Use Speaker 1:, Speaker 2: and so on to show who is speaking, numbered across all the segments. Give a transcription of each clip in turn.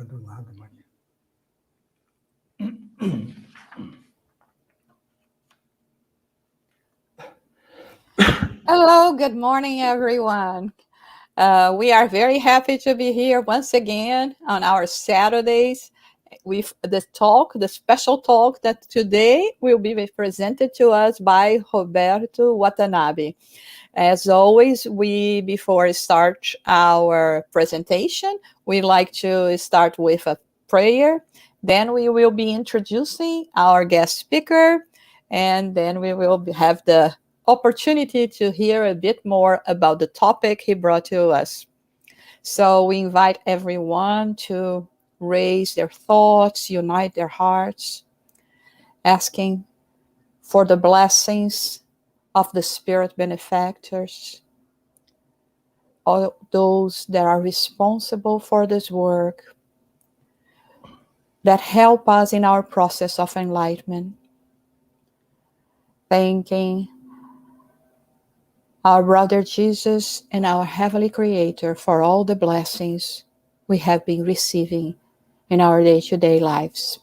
Speaker 1: Do nada, Maria.
Speaker 2: Hello, good morning, everyone. We are very happy to be here once again on our Saturdays with the special talk that today will be presented to us by Roberto Watanabe. As always, before we start our presentation, we like to start with a prayer. Then we will be introducing our guest speaker, and then we will have the opportunity to hear a bit more about the topic he brought to us. So we invite everyone to raise their thoughts, unite their hearts, asking for the blessings of the spirit benefactors, all those that are responsible for this work, that help us in our process of enlightenment. Thanking our brother Jesus and our Heavenly Creator for all the blessings we have been receiving in our day-to-day lives.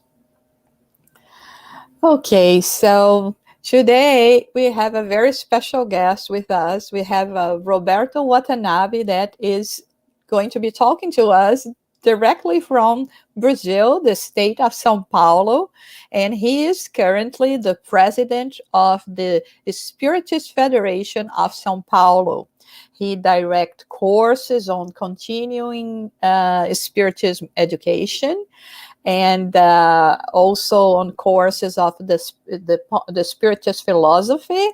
Speaker 2: Okay, so today we have a very special guest with us. We have Roberto Watanabe that is going to be talking to us directly from Brazil, the state of São Paulo, and he is currently the president of the Spiritist Federation of São Paulo. He directs courses on continuing Spiritism education, and also on courses of the Spiritist philosophy.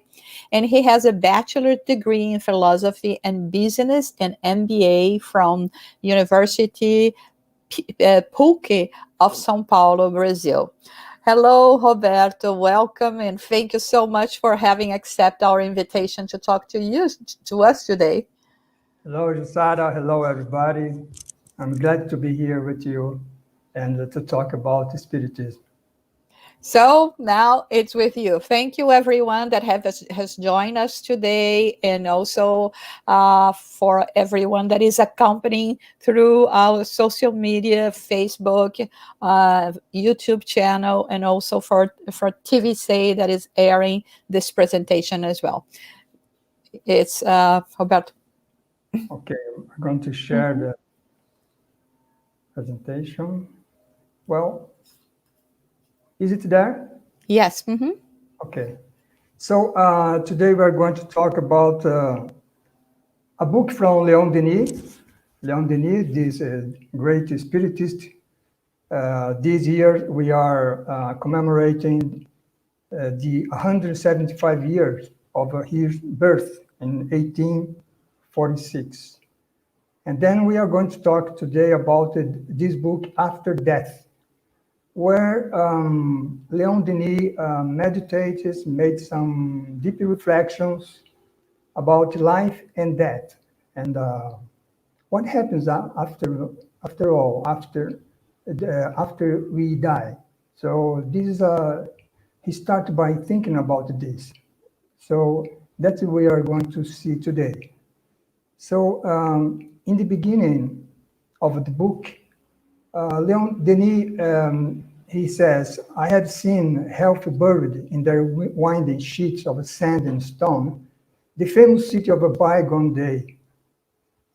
Speaker 2: And he has a bachelor's degree in philosophy and business and MBA from University PUC of São Paulo, Brazil. Hello, Roberto. Welcome, and thank you so much for having accepted our invitation to talk to us today.
Speaker 1: Hello, Jusada. Hello, everybody. I'm glad to be here with you and to talk about Spiritism.
Speaker 2: So now it's with you. Thank you, everyone that has joined us today, and also for everyone that is accompanying through our social media, Facebook, YouTube channel, and also for TVC that is airing this presentation as well. It's Roberto.
Speaker 1: Okay, I'm going to share the presentation. Well, is it there?
Speaker 2: Yes. Mm-hmm.
Speaker 1: Okay. So today we're going to talk about a book from Leon Denis. Leon Denis, this great spiritist. This year we are commemorating the 175 years of his birth in 1846. And then we are going to talk today about this book, After Death, where Leon Denis meditates, made some deep reflections about life and death, and what happens after we die. So this is he started by thinking about this. So that's what we are going to see today. So in the beginning of the book, Leon Denis, he says, I have seen health buried in their winding sheets of sand and stone, the famous city of a bygone day.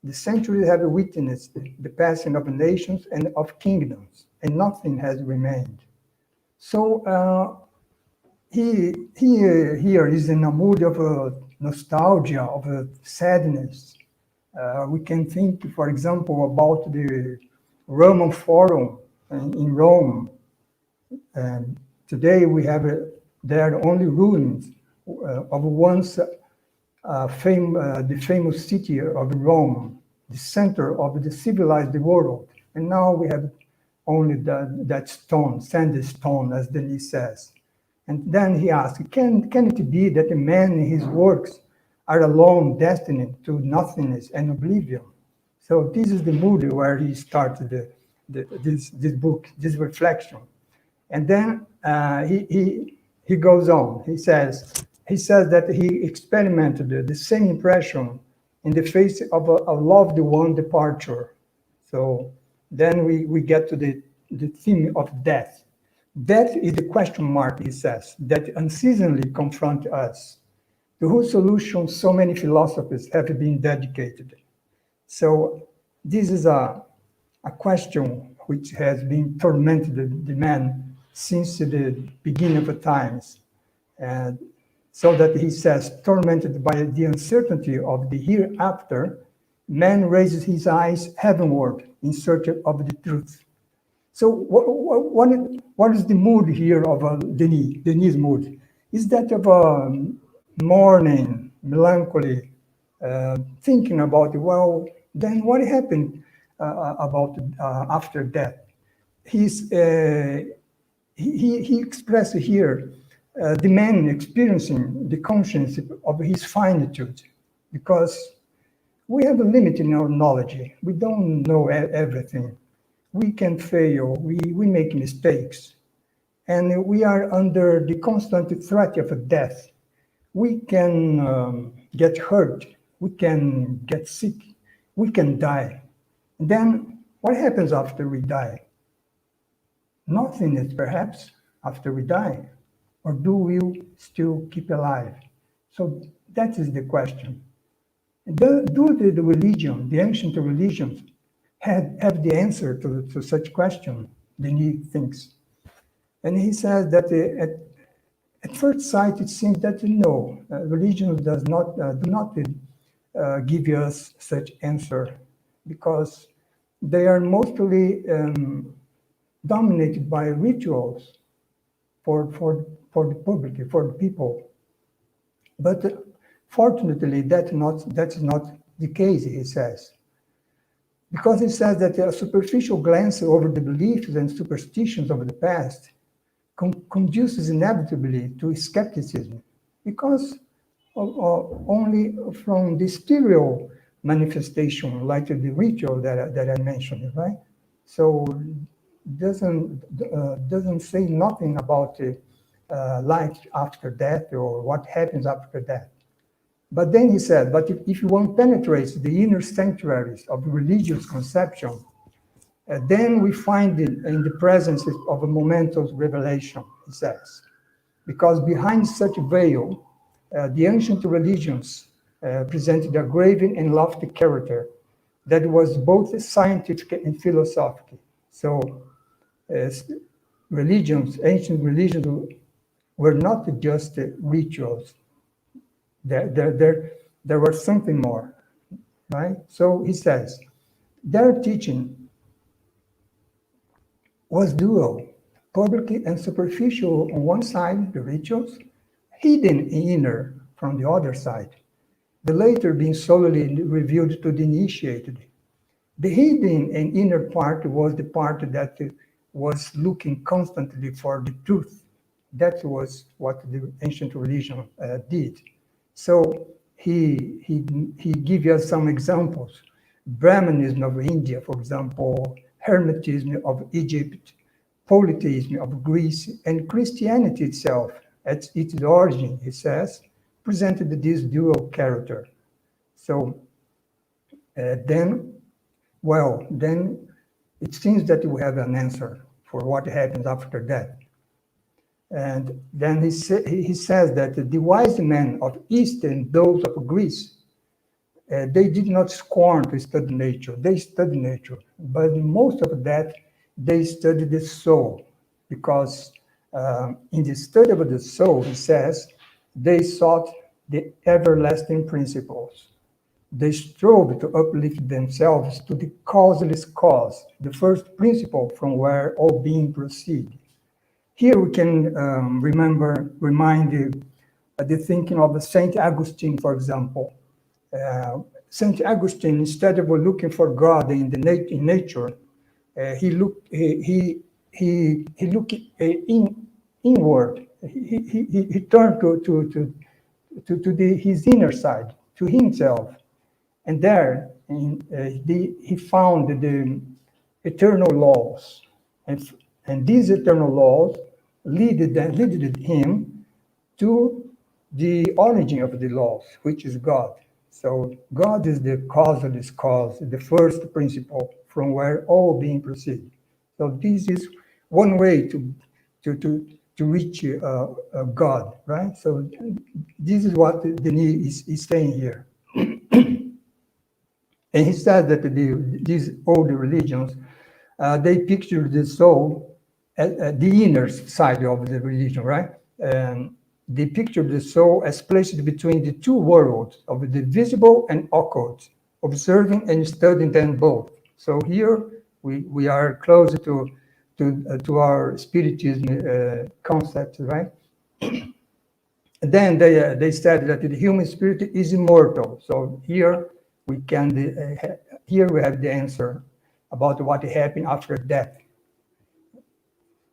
Speaker 1: The centuries have witnessed the passing of nations and of kingdoms, and nothing has remained. So he here is in a mood of nostalgia, of sadness. We can think, for example, about the Roman Forum in Rome. And today we have there only ruins of once the famous city of Rome, the center of the civilized world. And now we have only that stone, sandstone, as Denis says. And then he asked, can it be that a man in his works are alone destined to nothingness and oblivion? So this is the mood where he started this book, this reflection. And then he goes on. He says that he experimented the same impression in the face of a loved one departure. So then we get to the theme of death. Death is the question mark, he says, that unceasingly confront us, to whose solution so many philosophers have been dedicated. So this is a question which has been tormented the man since the beginning of the times. And so that he says, tormented by the uncertainty of the hereafter, man raises his eyes heavenward in search of the truth. So what is the mood here of Denis' mood? Is that of a mourning, melancholy, thinking about, well, then what happened about after death? He expressed here the man experiencing the conscience of his finitude, because we have a limit in our knowledge. We don't know everything. We can fail, we make mistakes, and we are under the constant threat of death. We can get hurt, we can get sick, we can die. And then what happens after we die? Nothingness, perhaps, after we die. Or do we still keep alive? So that is the question. Do the religion, the ancient religions, have the answer to such question, Denis thinks. And he says that at first sight, it seems that no, religion do not give us such answer, because they are mostly dominated by rituals for the public, for the people. But fortunately, that's not the case, he says. Because he says that a superficial glance over the beliefs and superstitions of the past conduces inevitably to skepticism, because only from the stereo manifestation, like the ritual that I mentioned, right? So doesn't say nothing about life after death or what happens after death. But then he said, but if one penetrates the inner sanctuaries of religious conception, then we find it in the presence of a momentous revelation, he says. Because behind such a veil, the ancient religions presented a grave and lofty character that was both scientific and philosophical. So ancient religions were not just rituals. There was something more, right? So he says, their teaching was dual, public and superficial on one side, the rituals, hidden and inner from the other side, the latter being solely revealed to the initiated. The hidden and inner part was the part that was looking constantly for the truth. That was what the ancient religion did. So he gives us some examples. Brahmanism of India, for example, Hermetism of Egypt, polytheism of Greece, and Christianity itself, at its origin, he says, presented this dual character. So then it seems that we have an answer for what happens after death. And then he says that the wise men of East and those of Greece, they did not scorn to study nature. They studied nature, but most of that, they studied the soul, because in the study of the soul, he says, they sought the everlasting principles. They strove to uplift themselves to the causeless cause, the first principle from where all being proceeds. Here we can remind the thinking of Saint Augustine, for example. Saint Augustine, instead of looking for God in nature, he looked inward. He turned to his inner side, to himself, and there he found the eternal laws, and these eternal laws leaded him to the origin of the laws, which is God. So God is the causeless cause, the first principle from where all being proceed. So this is one way to reach God, right? So this is what Denis is saying here. And he said that these older religions, they picture the soul at the inner side of the religion, right? They picture the soul as placed between the two worlds of the visible and occult, observing and studying them both. So here we are closer to our spiritism concept, right? Then they said that the human spirit is immortal. So here we have the answer about what happened after death.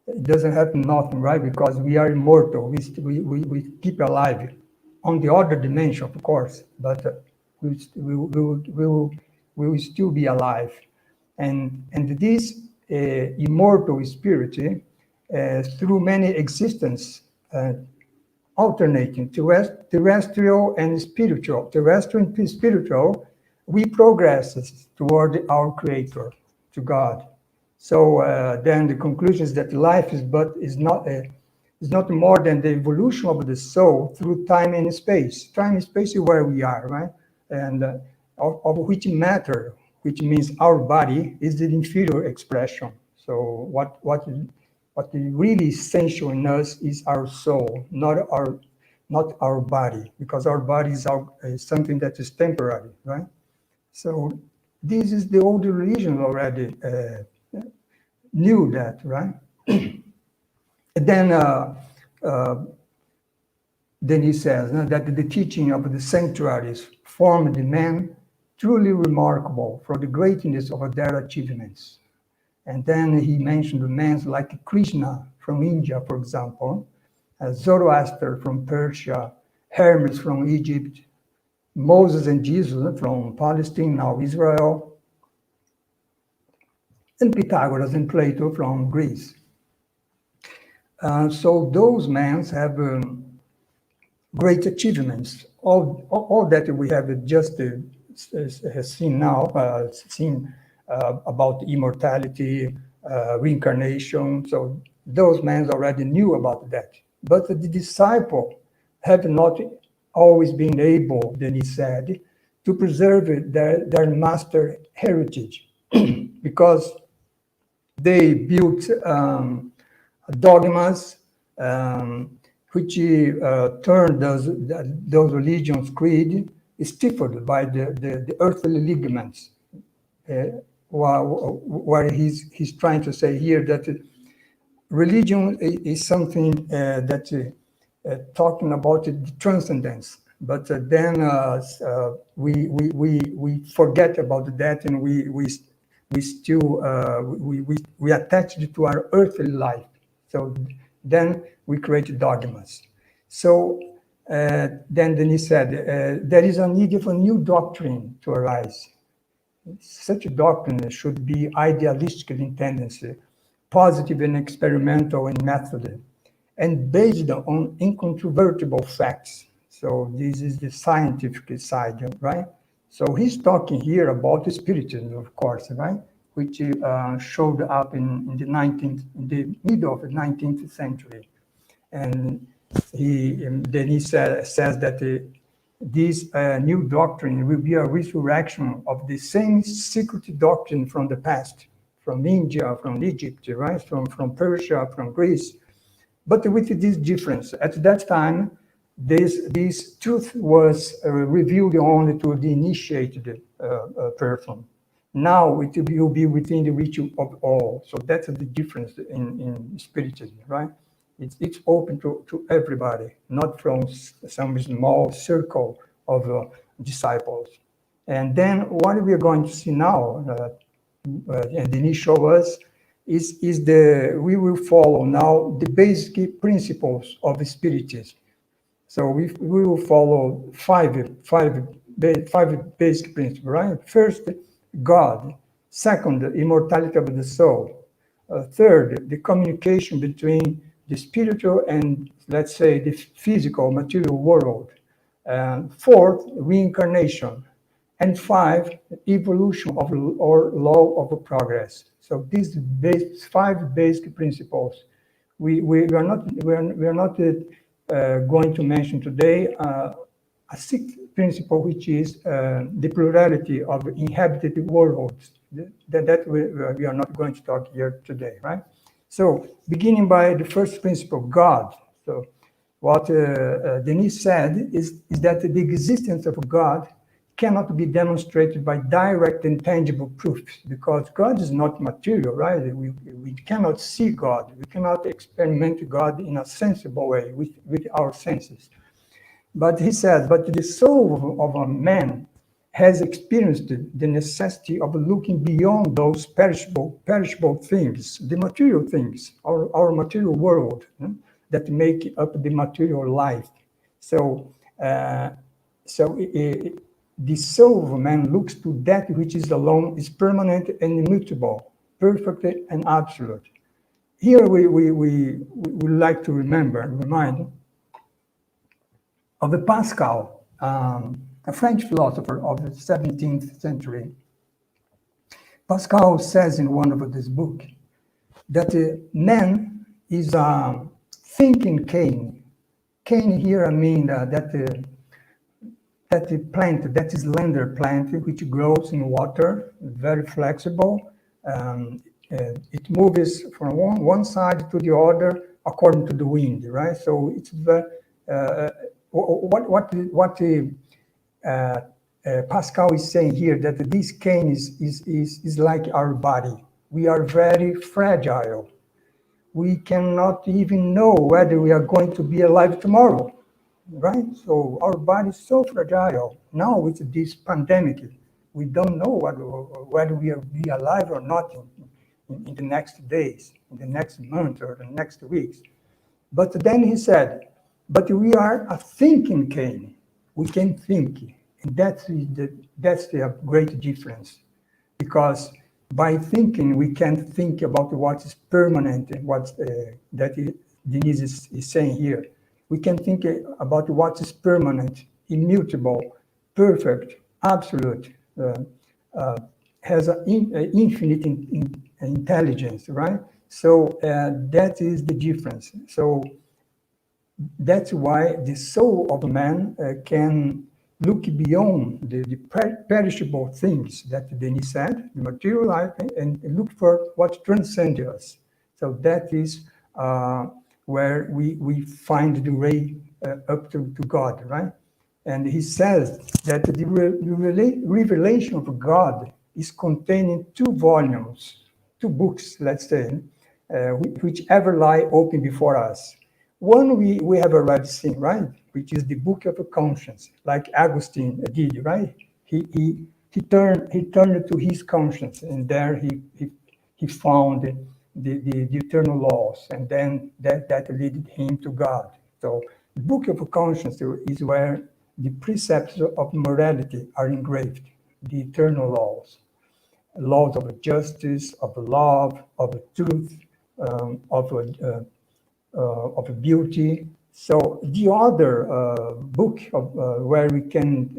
Speaker 1: It doesn't happen nothing, right? Because we are immortal. We keep alive on the other dimension, of course, but we will still be alive. And this immortal spirit, through many existences, alternating terrestrial and spiritual. Terrestrial and spiritual, we progress toward our Creator, to God. So then the conclusion is that life is not more than the evolution of the soul through time and space. Time and space is where we are, right? And of which matter, which means our body, is the inferior expression. So what is really essential in us is our soul, not our body, because our body is something that is temporary, right? So this is the old religion already knew that, right? Then he says that the teaching of the sanctuaries formed the man truly remarkable for the greatness of their achievements. And then he mentioned the men like Krishna from India, for example, Zoroaster from Persia, Hermes from Egypt, Moses and Jesus from Palestine, now Israel, and Pythagoras and Plato from Greece. So those men have great achievements. All that we have just seen now, about immortality, reincarnation. So those men already knew about that. But the disciple have not always been able, then he said, to preserve their master heritage because they built dogmas which turned those religions' creed stifled by the earthly ligaments. Where he's trying to say here that religion is something that talking about the transcendence, but then we forget about that, and we still we attach it to our earthly life. So then we create dogmas. So then he said there is a need for new doctrine to arise. Such a doctrine should be idealistic in tendency, positive and experimental in method, and based on incontrovertible facts. So this is the scientific side, right? So he's talking here about the Spiritism, of course, right? Which showed up in the middle of the 19th century. And then he says that this new doctrine will be a resurrection of the same secret doctrine from the past, from India, from Egypt, right? From Persia, from Greece. But with this difference, at that time, this truth was revealed only to the initiated person. Now it will be within the reach of all. So that's the difference in Spiritism, right? It's open to everybody, not from some small circle of disciples. And then what we are going to see now, and Denis show us, is we will follow now the basic principles of Spiritism. So we will follow five basic principles, right? First, God. Second, the immortality of the soul. Third, the communication between the spiritual and, let's say, the physical material world. Fourth, reincarnation. And 5, evolution of or law of progress. So these 5 basic principles. We are not going to mention today a 6th principle, which is the plurality of inhabited worlds. That we are not going to talk here today, right? So beginning by the first principle, God. So what Denis said is that the existence of God cannot be demonstrated by direct and tangible proofs, because God is not material, right? We cannot see God. We cannot experiment God in a sensible way with our senses. But he says, but the soul of a man has experienced the necessity of looking beyond those perishable things, the material things, our material world, that make up the material life. So, the soul of man looks to that which is alone, is permanent and immutable, perfect and absolute. Here we like to remind of the Pascal, a French philosopher of the 17th century. Pascal says in one of his books that man is a thinking cane. Cane here, I mean that the plant, that is slender plant, which grows in water, very flexible. It moves from one side to the other according to the wind, right? So it's Pascal is saying here, that this cane is like our body. We are very fragile. We cannot even know whether we are going to be alive tomorrow, right? So our body is so fragile. Now with this pandemic, we don't know whether we will be alive or not in the next days, in the next month, or the next weeks. But then he said, but we are a thinking cane. We can think. And that's the great difference. Because by thinking, we can think about what is permanent and what Denis is saying here. We can think about what is permanent, immutable, perfect, absolute, has an infinite intelligence, right? So that is the difference. So that's why the soul of man can look beyond the perishable things that Denis said, the material life, and look for what transcends us. So that is where we find the way up to God, right? And he says that the revelation of God is contained in 2 volumes, 2 books, let's say, which ever lie open before us. One we have already seen, right? Which is the Book of Conscience, like Augustine did, right? He turned to his conscience, and there he found the eternal laws, and then that led him to God. So the Book of Conscience is where the precepts of morality are engraved, the eternal laws of justice, of love, of truth, of beauty. So the other book where we can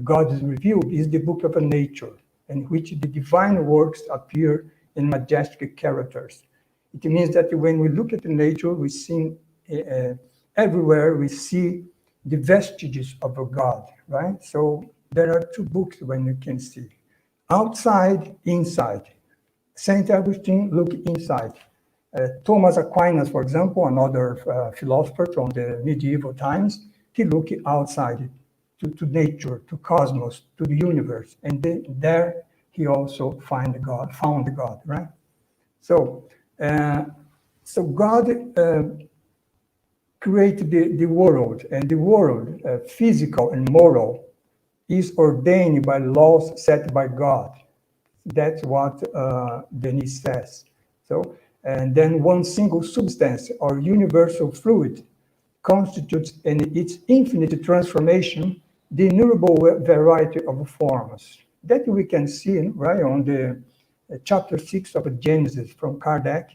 Speaker 1: God is revealed is the book of nature, in which the divine works appear in majestic characters. It means that when we look at nature, we see everywhere we see the vestiges of a God, right? So there are 2 books when you can see outside, inside. Saint Augustine look inside. Thomas Aquinas, for example, another philosopher from the medieval times, he looked outside to nature, to cosmos, to the universe, and there he also found God, right? So, God created the world, and the world, physical and moral, is ordained by laws set by God. That's what Denis says. So, and then one single substance or universal fluid constitutes in its infinite transformation the innumerable variety of forms. That we can see, right, on the chapter 6 of Genesis from Kardec.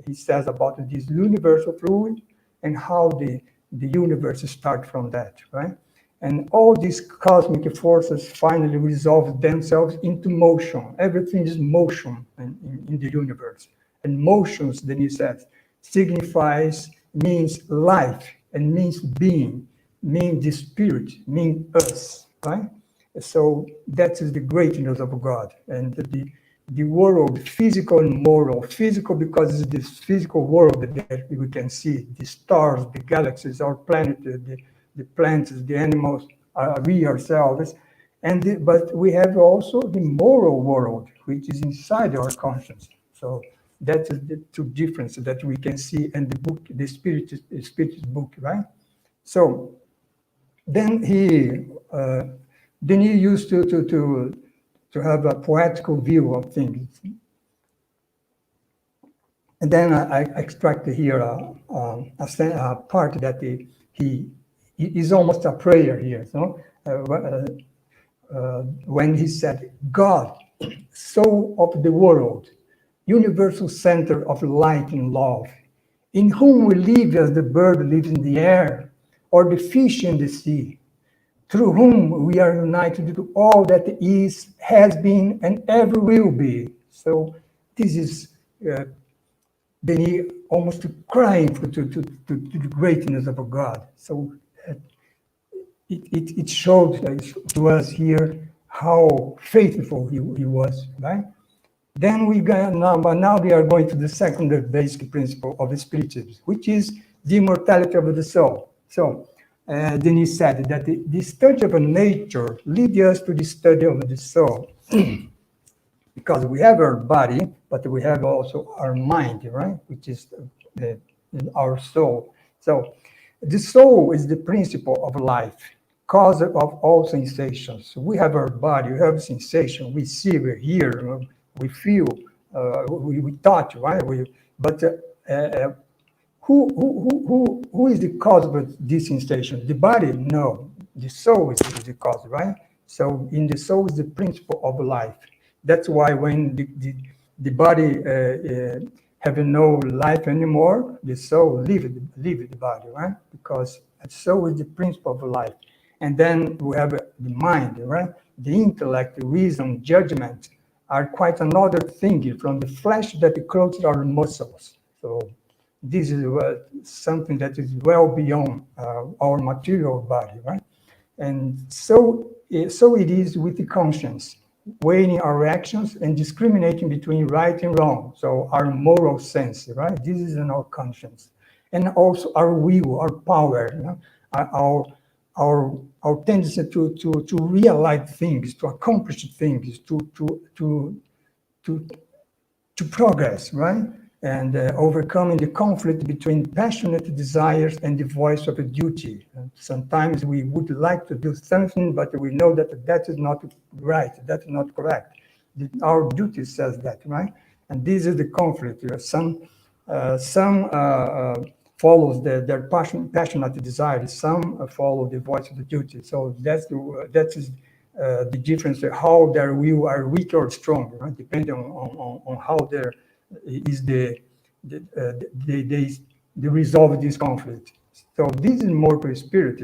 Speaker 1: He says about this universal fluid and how the universe starts from that, right? And all these cosmic forces finally resolve themselves into motion. Everything is motion in the universe. And motions, Denis says, signifies, means life, and means being, means the spirit, means us, right? So that is the greatness of God. And the world, physical and moral. Physical because it's this physical world that we can see, the stars, the galaxies, our planet, the plants, the animals, we ourselves. But we have also the moral world, which is inside our conscience. So that is the two differences that we can see in the book, the Spiritist book, right? So then he used to have a poetical view of things. And then I extracted here a part that he is almost a prayer here. So when he said, God, soul of the world, universal center of light and love, in whom we live as the bird lives in the air, or the fish in the sea, through whom we are united to all that is, has been, and ever will be. So this is Denis almost crying to the greatness of a God. So it showed to us here how faithful he was, right? Then we got now we are going to the second basic principle of the Spiritism, which is the immortality of the soul. So Denis said that the study of nature leads us to the study of the soul. Because we have our body, but we have also our mind, right? Which is our soul. So the soul is the principle of life, cause of all sensations. We have our body, we have sensation, we see, we hear, we feel, we touch, right? But who is the cause of this sensation? The body? No. The soul is the cause, right? So in the soul is the principle of life. That's why when the body have no life anymore, the soul leave the body, right? Because the soul is the principle of life. And then we have the mind, right? The intellect, the reason, judgment are quite another thing from the flesh that clothes our muscles. So this is something that is well beyond our material body, right? And so it is with the conscience, weighing our actions and discriminating between right and wrong. So our moral sense, right? This is in our conscience. And also our will, our power, you know? our tendency to realize things, to accomplish things, to progress, right? And overcoming the conflict between passionate desires and the voice of a duty. And sometimes we would like to do something, but we know that that is not right, that is not correct. Our duty says that, right? And this is the conflict. Some follows their passionate desires, some follow the voice of the duty. So that is the difference, how their will are weak or strong, right? Depending on how there is the resolve of this conflict. So this immortal spirit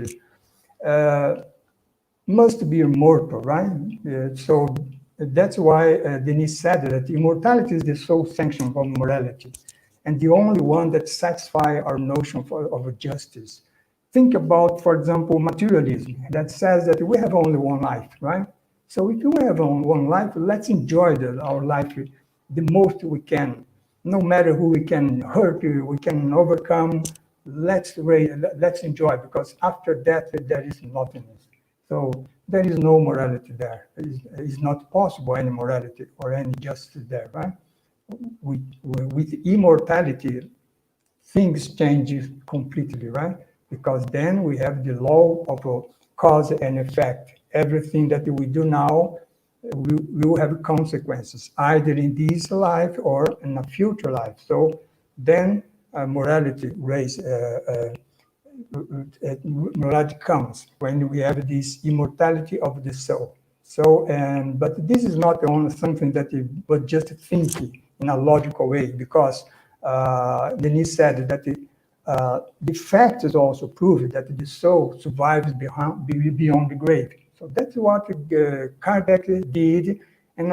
Speaker 1: must be immortal, right? So that's why Denis said that immortality is the sole sanction of morality, and the only one that satisfies our notion of justice. Think about, for example, materialism that says that we have only one life, right? So if we have only one life, let's enjoy our life the most we can, no matter who we can hurt, we can overcome. Let's enjoy, because after that there is nothingness. So there is no morality there. It's not possible any morality or any justice there, right? With immortality, things change completely, right? Because then we have the law of cause and effect. Everything that we do now will have consequences, either in this life or in a future life. So then morality comes when we have this immortality of the soul. So, but this is not only something that you but just thinking in a logical way, because Denis said that the fact is also proved that the soul survives beyond the grave. So that's what Kardec did, and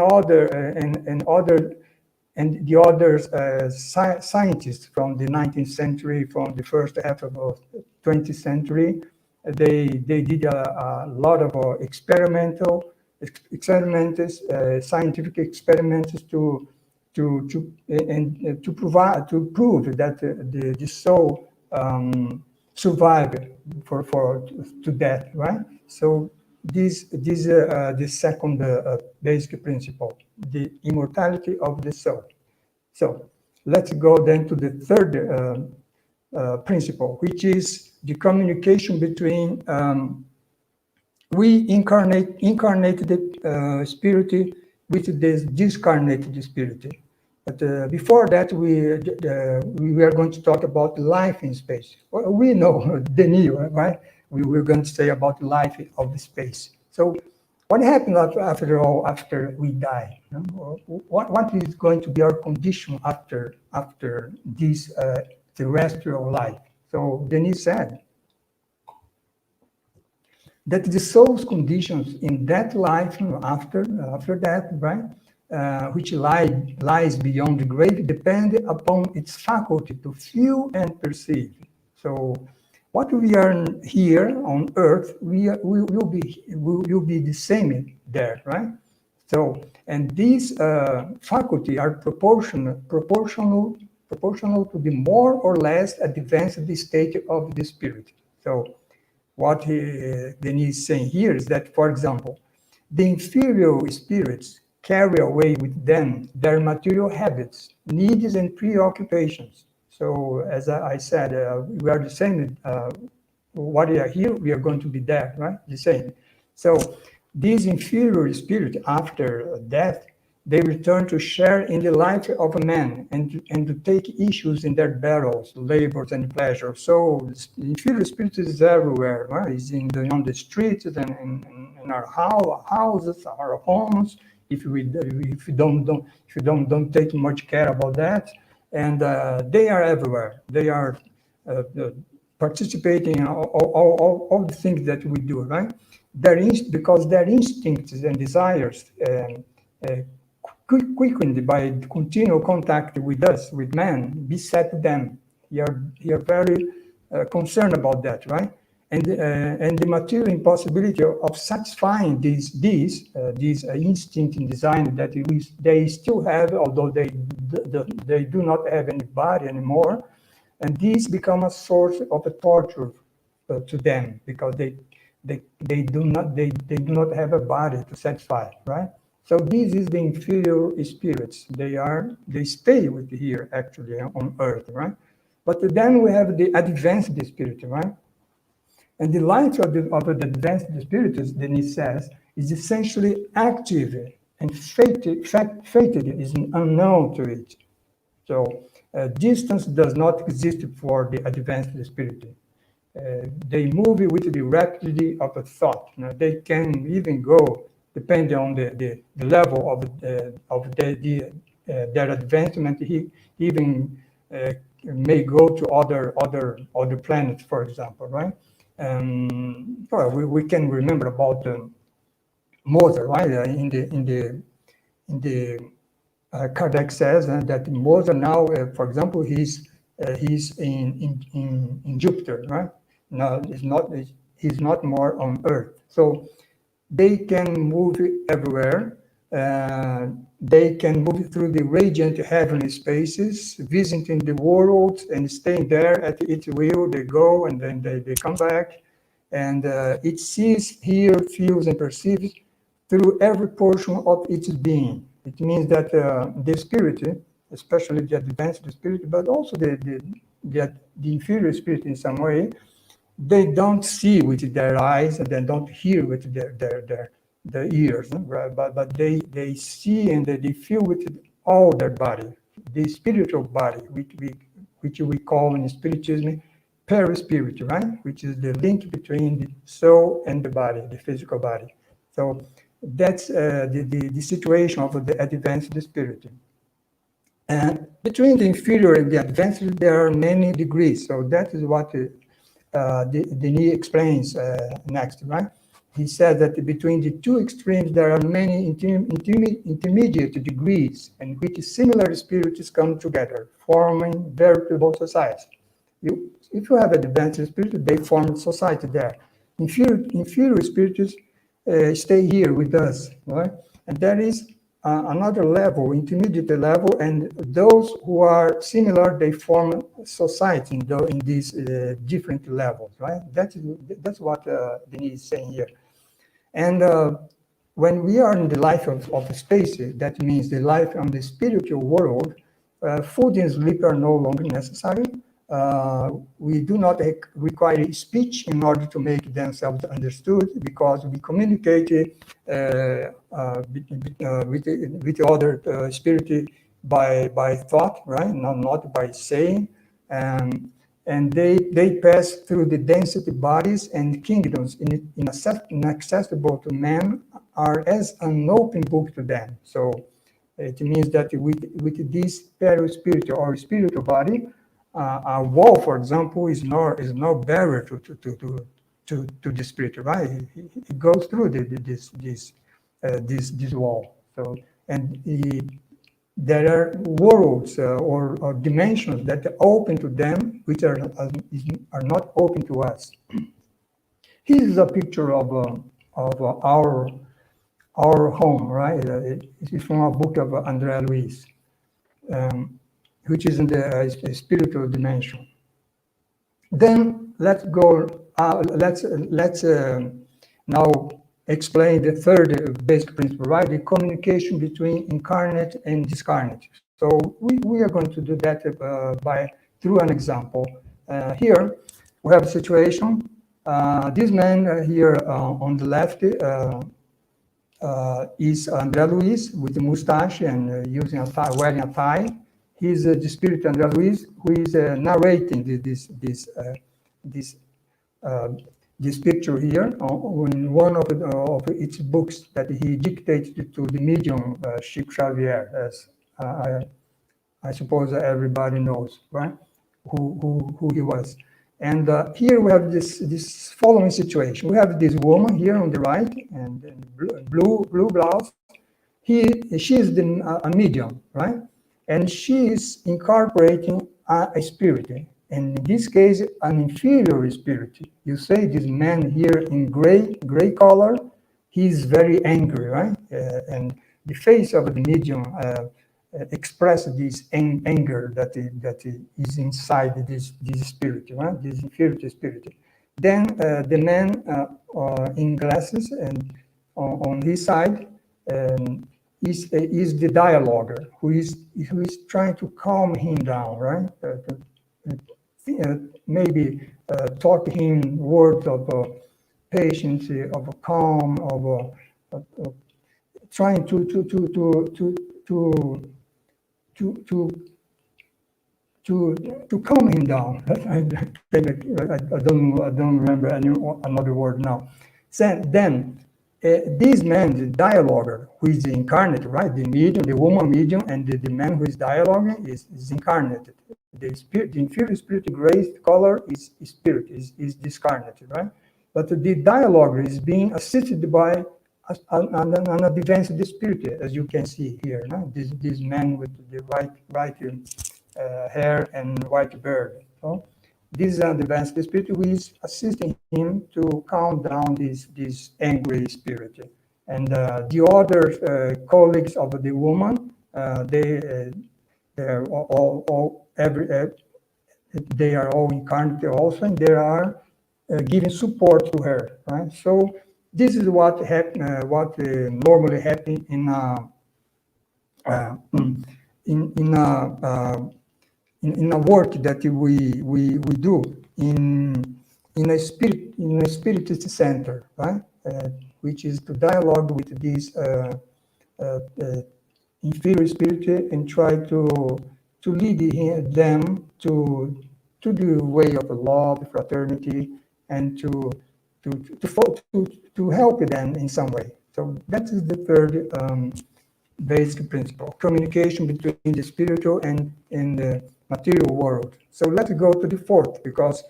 Speaker 1: the other scientists from the 19th century, from the first half of the 20th century, they did a lot of scientific experiments to prove that the soul survived to death, right? So this the second basic principle, the immortality of the soul. So let's go then to the third principle, which is the communication between we incarnated spirit with this discarnated spirit. But before that, we are going to talk about life in space. Well, we know Denis, right? We were going to say about life of the space. So what happens after we die? You know? What is going to be our condition after this terrestrial life? So Denis said that the soul's conditions in that life, after that, right, which lies beyond the grave, depend upon its faculty to feel and perceive. So, what we are here on Earth, we will be the same there, right? So, and these faculty are proportional to the more or less advanced state of the spirit. So, what Denis is saying here is that, for example, the inferior spirits carry away with them their material habits, needs, and preoccupations. So, as I said, we are the same. What we are here, we are going to be there, right? The same. So, these inferior spirits, after death, they return to share in the life of a man and to take issues in their battles, labors, and pleasures. So the inferior spirit is everywhere, right? It's on the streets and in our houses, our homes. If you don't take much care about that, and they are everywhere. They are participating in all the things that we do, right? Because their instincts and desires quickened by continual contact with us, with man, beset them. They are very concerned about that, right? And the material impossibility of satisfying these instinct and design that they still have, although they do not have any body anymore, and these become a source of a torture to them because they do not have a body to satisfy, right? So this is the inferior spirits. They stay with here actually on Earth, right? But then we have the advanced spirit, right? And the life of the advanced spirit, as Denis says, is essentially active and fated is unknown to it. So distance does not exist for the advanced spirit. They move with the rapidity of a thought. You know, they can even go, depending on the level of their advancement. He even may go to other planets, for example, right? Well, we can remember about Mozart, right? In the Kardec says that Mozart now, for example, he's in Jupiter, right? No, he's not more on Earth. So they can move everywhere. They can move through the radiant heavenly spaces, visiting the world and staying there at its will. They go and then they come back. And it sees, hears, feels, and perceives through every portion of its being. It means that the spirit, especially the advanced spirit, but also the inferior spirit in some way, they don't see with their eyes and they don't hear with their ears, right? But they see and they feel with all their body, the spiritual body, which we call in Spiritism perispirit, right? Which is the link between the soul and the body, the physical body. So that's the situation of the advanced spirit. And between the inferior and the advanced, there are many degrees. So that is what Denis explains next, right? He said that between the two extremes, there are many intermediate degrees in which similar spirits come together, forming veritable society. If you have advanced spirit, they form society there. Inferior spirits stay here with us, right? And there is another level, intermediate level, and those who are similar, they form society in these different levels, right? That's what Denis is saying here. And when we are in the life of space, that means the life on the spiritual world, food and sleep are no longer necessary. We do not require speech in order to make themselves understood, because we communicate with other spirit by thought, right? Not by saying. And they pass through the density bodies and kingdoms inaccessible to man, are as an open book to them. So it means that with this perispiritual or spiritual body, a wall, for example, is no barrier to the spirit, right? It goes through this wall. So, and there are worlds or dimensions that are open to them, which are not open to us. Here is a picture of our home, right? It is from a book of Andrea Luiz, which is in the spiritual dimension. Then let's go. Let's now explain the third basic principle, right? The communication between incarnate and discarnate. So we are going to do that through an example. Here we have a situation. This man here on the left is Andrea Luiz with the mustache and using a tie, wearing a tie. He's the spirit Andrea Luiz, who is narrating this picture here in one of its books that he dictated to the medium Chico Xavier, as I suppose everybody knows, right? Who he was. And here we have this following situation. We have this woman here on the right, and blue blouse. She is a medium, right? And she is incorporating a spirit. And in this case, an inferior spirit. You say this man here in gray color, he's very angry, right? And the face of the medium expresses this anger that is inside this spirit, right? This inferior spirit. Then the man in glasses and on his side is the dialoguer who is trying to calm him down, right? Maybe talk to him words of patience, of calm, of trying to calm him down. I don't remember another word now. Then this man, the dialoguer, who is incarnate, right? The medium, the woman medium, and the man who is dialoguing is incarnated. The inferior spirit, gray color, is spirit, is discarnated, right? But the dialoguer is being assisted by an advanced spirit, as you can see here. No? This man with the white hair and white beard. So this is an advanced spirit who is assisting him to calm down this angry spirit. And the other colleagues of the woman, they are they are all incarnate also, and they are giving support to her. Right. So this is what normally happens in a work that we do in a spiritist center, right? Which is to dialogue with this inferior spirit and try to lead them to the way of love, fraternity, and to help them in some way. So that is the third basic principle, communication between the spiritual and the material world. So let's go to the fourth, because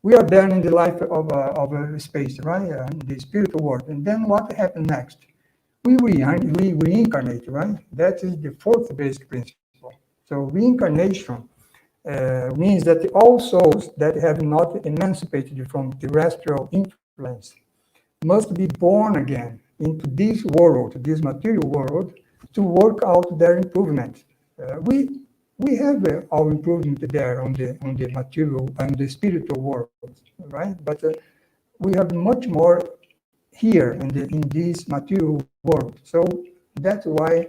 Speaker 1: we are there in the life of a space, right? In the spiritual world. And then what happens next? We reincarnate, right? That is the fourth basic principle. So reincarnation means that all souls that have not emancipated from terrestrial influence must be born again into this world, this material world, to work out their improvement. We have our improvement there on the material and the spiritual world, right? But we have much more here in this material world. So that's why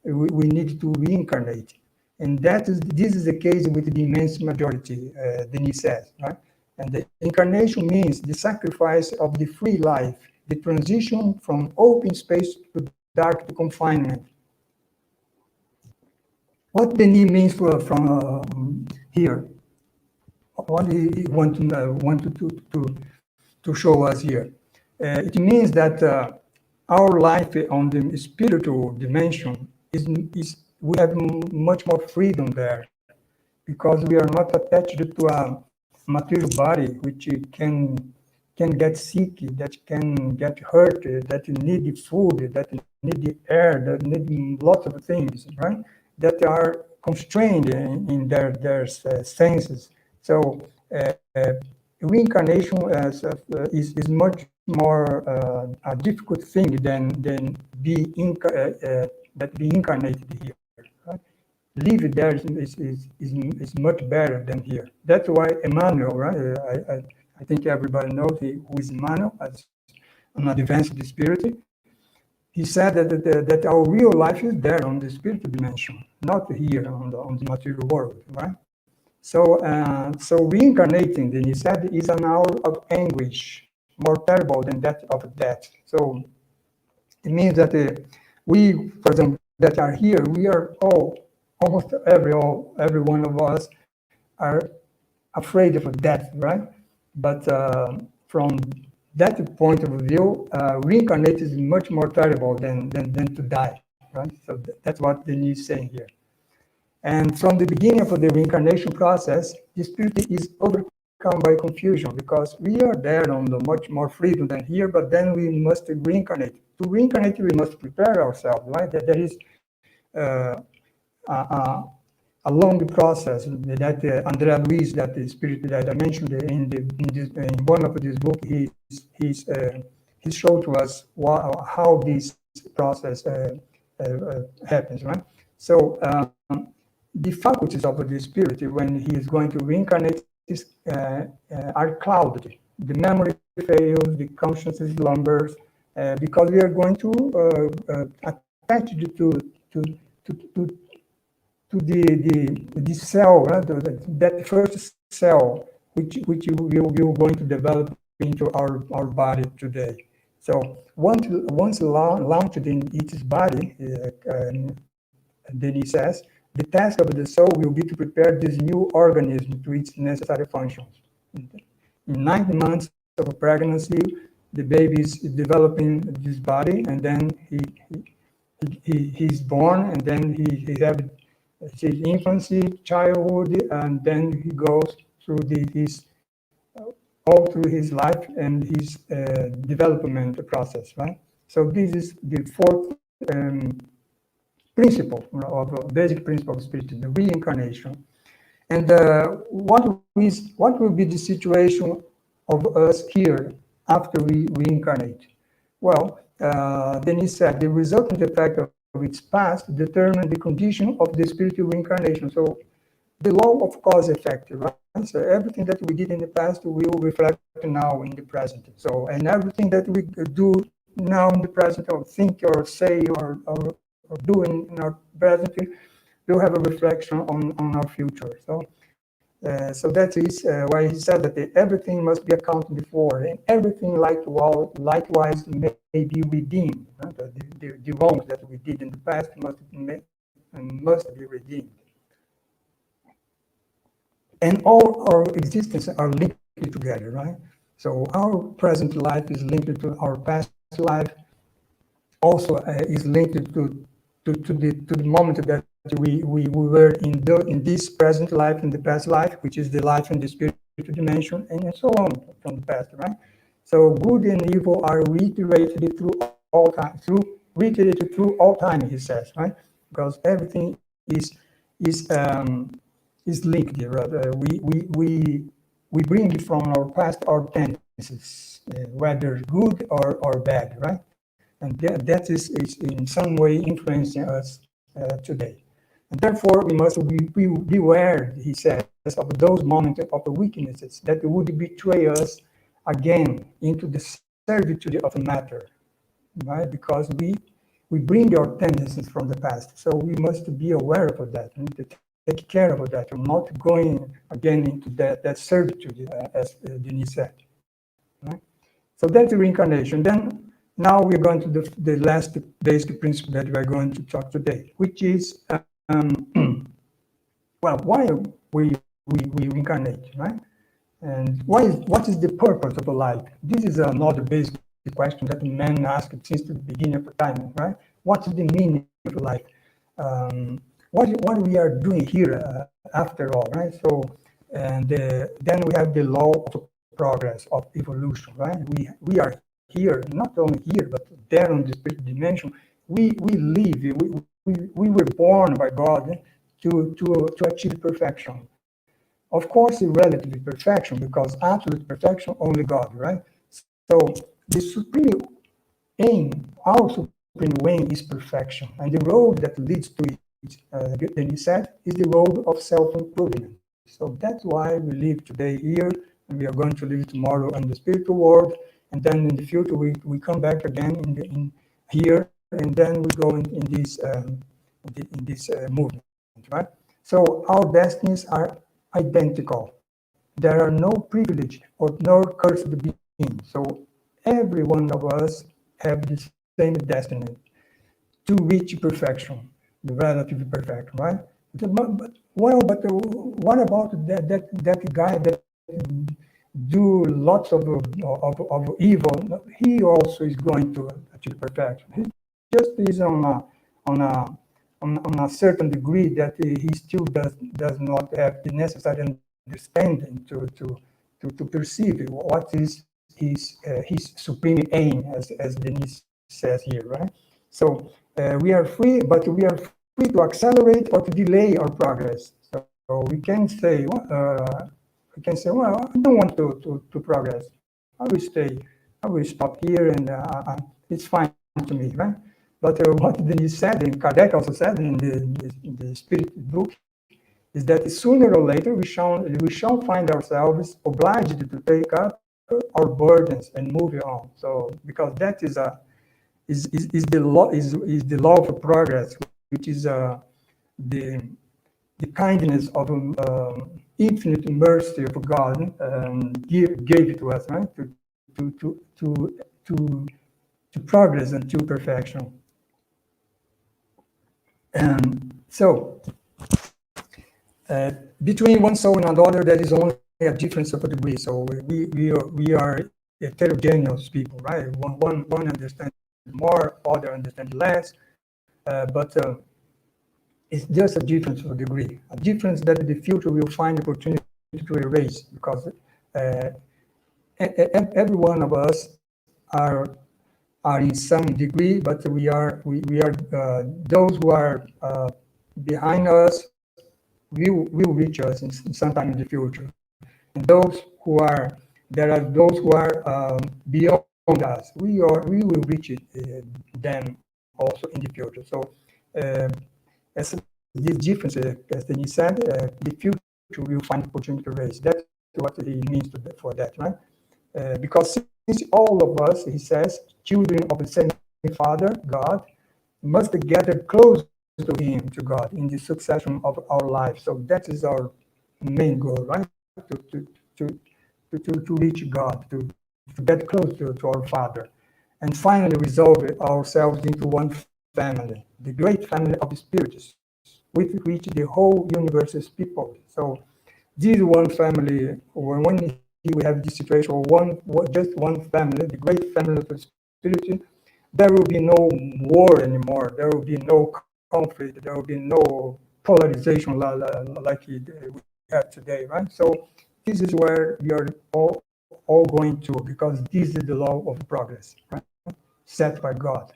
Speaker 1: we need to reincarnate. And this is the case with the immense majority, Denis says, right? And the incarnation means the sacrifice of the free life, the transition from open space to dark to confinement. What Denis means from here, what he wanted to show us here. It means that our life on the spiritual dimension is we have much more freedom there, because we are not attached to a material body which can get sick, that can get hurt, that need food, that need air, that need lots of things, right? That are constrained in their senses. So reincarnation is much more a difficult thing than be incarnated here. Right? Live there is much better than here. That's why Emmanuel, right? I think everybody knows who is Emmanuel as an advanced spirit. He said that our real life is there on the spiritual dimension, not here on the material world, right? So reincarnating, then he said, is an hour of anguish, more terrible than that of death. So it means that we, for example, that are here, we are almost every one of us are afraid of death, right? But from that point of view, reincarnate is much more terrible than to die, right? So that's what Denis is saying here. And from the beginning of the reincarnation process, the spirit is overcome by confusion, because we are there on the much more freedom than here, but then we must reincarnate. To reincarnate, we must prepare ourselves, right? That there is a long process that Andrea Luis, that the spirit that I mentioned in one of this book, he showed to us how this process happens, right? So the faculties of the spirit, when he is going to reincarnate, are clouded. The memory fails, the consciousness slumbers, because we are going to attach it to the cell, right? That first cell, which we are going to develop into our body today. So once launched in its body, Denis says, the task of the soul will be to prepare this new organism to its necessary functions. In 9 months of pregnancy, the baby is developing this body, and then he's born, and then he has his infancy, childhood, and then he goes through all through his life and his development process, right? So this is the fourth principle of basic principle of spirit, the reincarnation. And what will be the situation of us here after we reincarnate? Well, then he said the resultant effect of its past determine the condition of the spiritual reincarnation. So the law of cause effect, right? So everything that we did in the past will reflect now in the present. So, and everything that we do now in the present, or think or say or do in our present, will have a reflection on our future. So that is why he said that everything must be accounted for, and everything likewise may be redeemed. The wrongs that we did in the past must be redeemed. And all our existence are linked together, right? So our present life is linked to our past life, also is linked to to the moment that we were in this present life, in the past life, which is the life in the spiritual dimension, and so on from the past, right? So good and evil are reiterated through all time, reiterated through all time, he says, right? Because everything is is linked here. Right? We bring it from our past our tendencies, whether good or bad, right? And that is in some way influencing us today. And therefore, we must beware, he says, of those moments of the weaknesses that would betray us again into the servitude of matter, right? Because we bring our tendencies from the past, so we must be aware of that and to take care of that, and not going again into that servitude, as Denis said. Right? So that's the reincarnation. Then now we're going to the last basic principle that we are going to talk today, which is well, why we reincarnate, right? And what is the purpose of a life? This is another basic question that man asked since the beginning of time, right? What is the meaning of life? What we are doing here after all, right? So, and then we have the law of progress, of evolution, right? We are here, not only here, but there on the spiritual dimension. We live, we were born by God to achieve perfection. Of course, relative perfection, because absolute perfection, only God, right? So the supreme aim, our supreme aim is perfection. And the road that leads to it, then he said, is the road of self-improvement. So that's why we live today here, and we are going to live tomorrow in the spiritual world. And then in the future, we come back again in here, and then we go in this movement, right? So our destinies are identical. There are no privileged or no cursed beings. So every one of us have the same destiny to reach perfection, the relative perfection, right? But what about that guy that do lots of evil? He also is going to achieve perfection. He just is on a certain degree that he still does not have the necessary understanding to perceive what is his supreme aim, as Denis says here, right? So we are free, but we are free to accelerate or to delay our progress. So we can say, well, I don't want to progress. I will stay. I will stop here, and it's fine to me, right? But what Denis said, and Kardec also said in the Spirit book, is that sooner or later we shall find ourselves obliged to take up our burdens and move on. So because that is the law of progress, which is the kindness of infinite mercy of God gave it to us, right? To progress and to perfection. So between one soul and another, there is only a difference of a degree. So we are heterogeneous people, right? One understands more, other understand less, but it's just a difference of a degree, a difference that in the future we'll find opportunity to erase, because every one of us are in some degree, but we are those who are behind us will reach us in sometime in the future, and there are those who are beyond us. We will reach them also in the future. So as this difference, as Denis said, the future will find opportunity to raise. That's what he means for that, right? Because since all of us, he says, children of the same Father, God, must gather close to him, to God, in the succession of our lives. So that is our main goal, right? To reach God, to get close to our Father, and finally resolve ourselves into one family, the great family of the Spiritists, with which the whole universe is peopled. So this one family, when we have this situation, just one family, the great family of the Spirit, there will be no war anymore. There will be no conflict. There will be no polarization like we have today, right? So this is where we are all going to, because this is the law of progress, right? Set by God.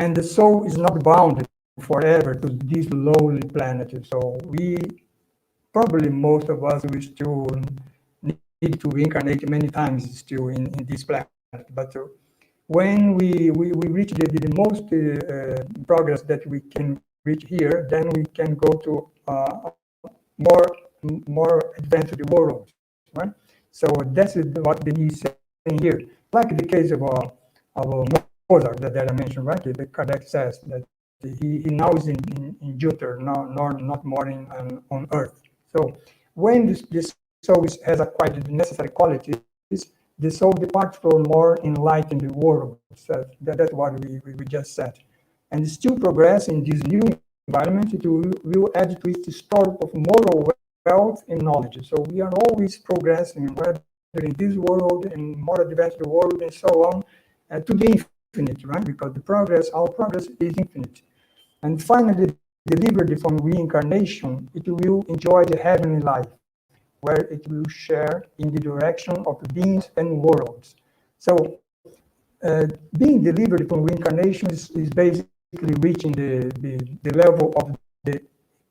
Speaker 1: And the soul is not bound forever to this lowly planet. So we, probably most of us, we still need to reincarnate many times still in this planet. But when we reach the most progress that we can reach here, then we can go to more advanced worlds, right? So that's what Denis is saying here. Like the case of Mozart that I mentioned, right? The Kardec says that he now is in Jupiter, not more on Earth. So when this soul has acquired the necessary qualities, the soul departs for more enlightened world. So that's what we just said. And still progress in this new environment, it will add to its store of moral wealth and knowledge. So we are always progressing, whether in this world, in more advanced world, and so on, to the infinite, right? Because our progress is infinite. And finally, delivered from reincarnation, it will enjoy the heavenly life, where it will share in the direction of beings and worlds. So being delivered from reincarnation is basically reaching the level of the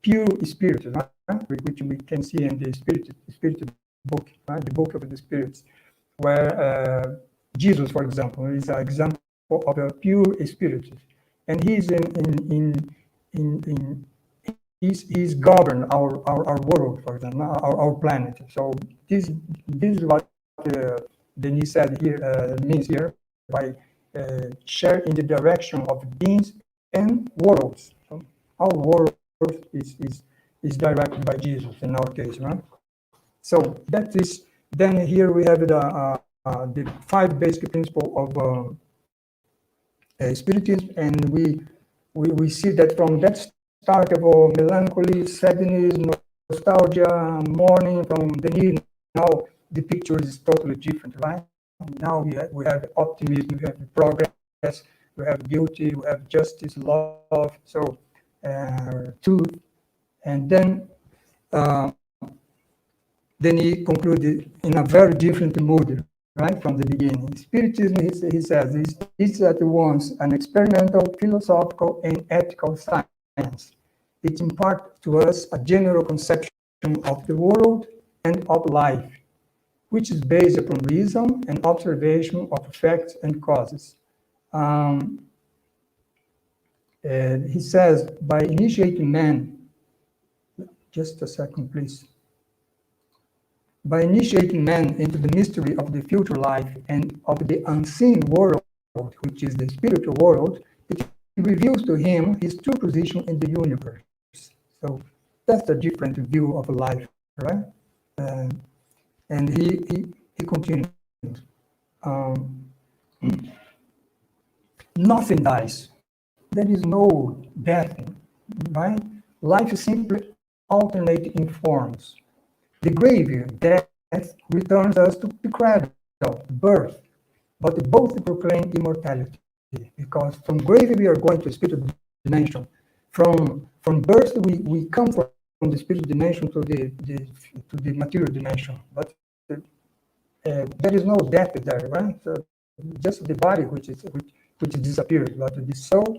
Speaker 1: pure spirit, right? Which we can see in the spirit book, right? The book of the spirits, where Jesus, for example, is an example of a pure spirit, and he's he's governed our world, for example, our planet. So this is what Denis said here, means here by share in the direction of beings and worlds. So our world is directed by Jesus in our case, right? So that is, then here we have the 5 basic principles of Spiritism, and we see that from that start of melancholy, sadness, nostalgia, mourning from Denis, now the picture is totally different, right? Now we have optimism, we have progress, we have beauty, we have justice, love, so truth, and then he concluded in a very different mood, right, from the beginning. Spiritism, he says, is at once an experimental, philosophical, and ethical science. It imparts to us a general conception of the world and of life, which is based upon reason and observation of effects and causes. He says, by initiating man, just a second, please. By initiating man into the mystery of the future life and of the unseen world, which is the spiritual world, it reveals to him his true position in the universe. So that's a different view of life, right? And he continues. Nothing dies. There is no death, right? Life simply alternates in forms. The grave, death, returns us to the cradle, birth, but both proclaim immortality, because from grave we are going to spiritual dimension. From birth we come from the spiritual dimension to the material dimension, but there is no death there, right? So just the body which disappears, but the soul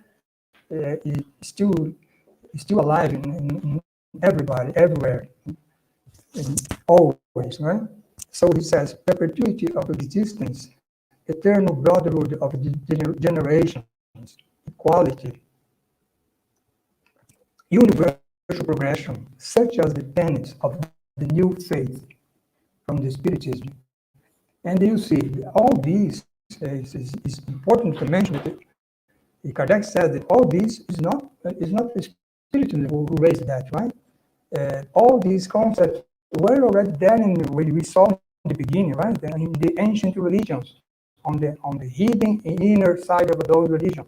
Speaker 1: is still alive in everybody, everywhere. Always, right? So he says, perpetuity of existence, eternal brotherhood of the generations, equality, universal progression, such as the tenets of the new faith from the Spiritism. And you see, all these is important to mention. That Kardec said that all this is not the Spiritism who raised that, right? All these concepts were already there in we saw in the beginning, right? In the ancient religions, on the hidden inner side of those religions.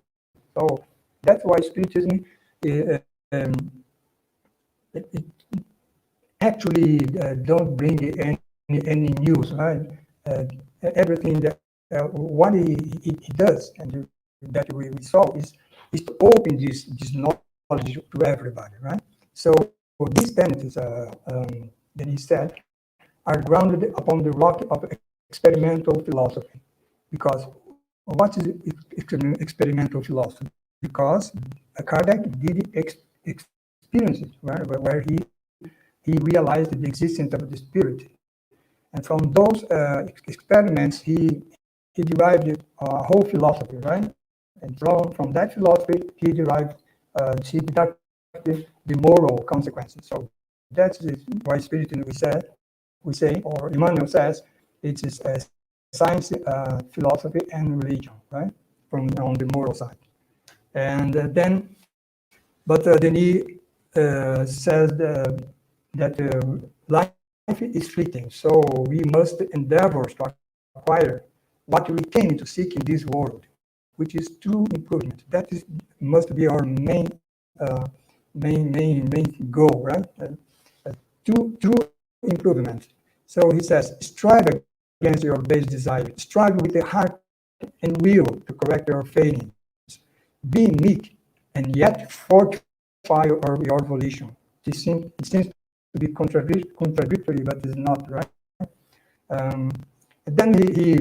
Speaker 1: So that's why Spiritism it actually don't bring any news, right? Everything that what he does and that we saw is to open this knowledge to everybody, right? So these tenets, that he said, are grounded upon the rock of experimental philosophy. Because what is experimental philosophy? Because Kardec did experience it, right? Where he realized the existence of the spirit. And from those experiments, he derived a whole philosophy, right? And from that philosophy, he deducted the moral consequences. So that's why Spiritism we say, or Emmanuel says, it is a science, philosophy, and religion, right? From on the moral side. And but Denis says that life is fleeting, so we must endeavor to acquire what we came to seek in this world, which is true improvement. That must be our main goal, right? True improvement. So he says, strive against your base desire. Strive with the heart and will to correct your failings. Be meek and yet fortify your volition. It seems to be contradictory, but it's not, right? And then he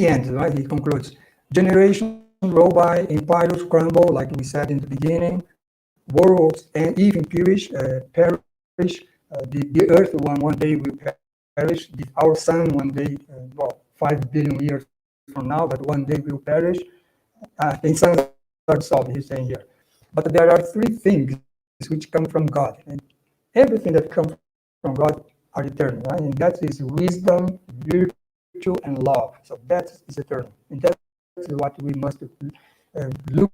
Speaker 1: ends, right? He concludes. Generations roll by, empires crumble, like we said in the beginning. Worlds and even perish. The earth one day will perish. Our sun one day, 5 billion years from now, but one day will perish. And suns are solved, he's saying here. But there are three things which come from God. And everything that comes from God are eternal, right? And that is wisdom, virtue, and love. So that is eternal. And that's what we must look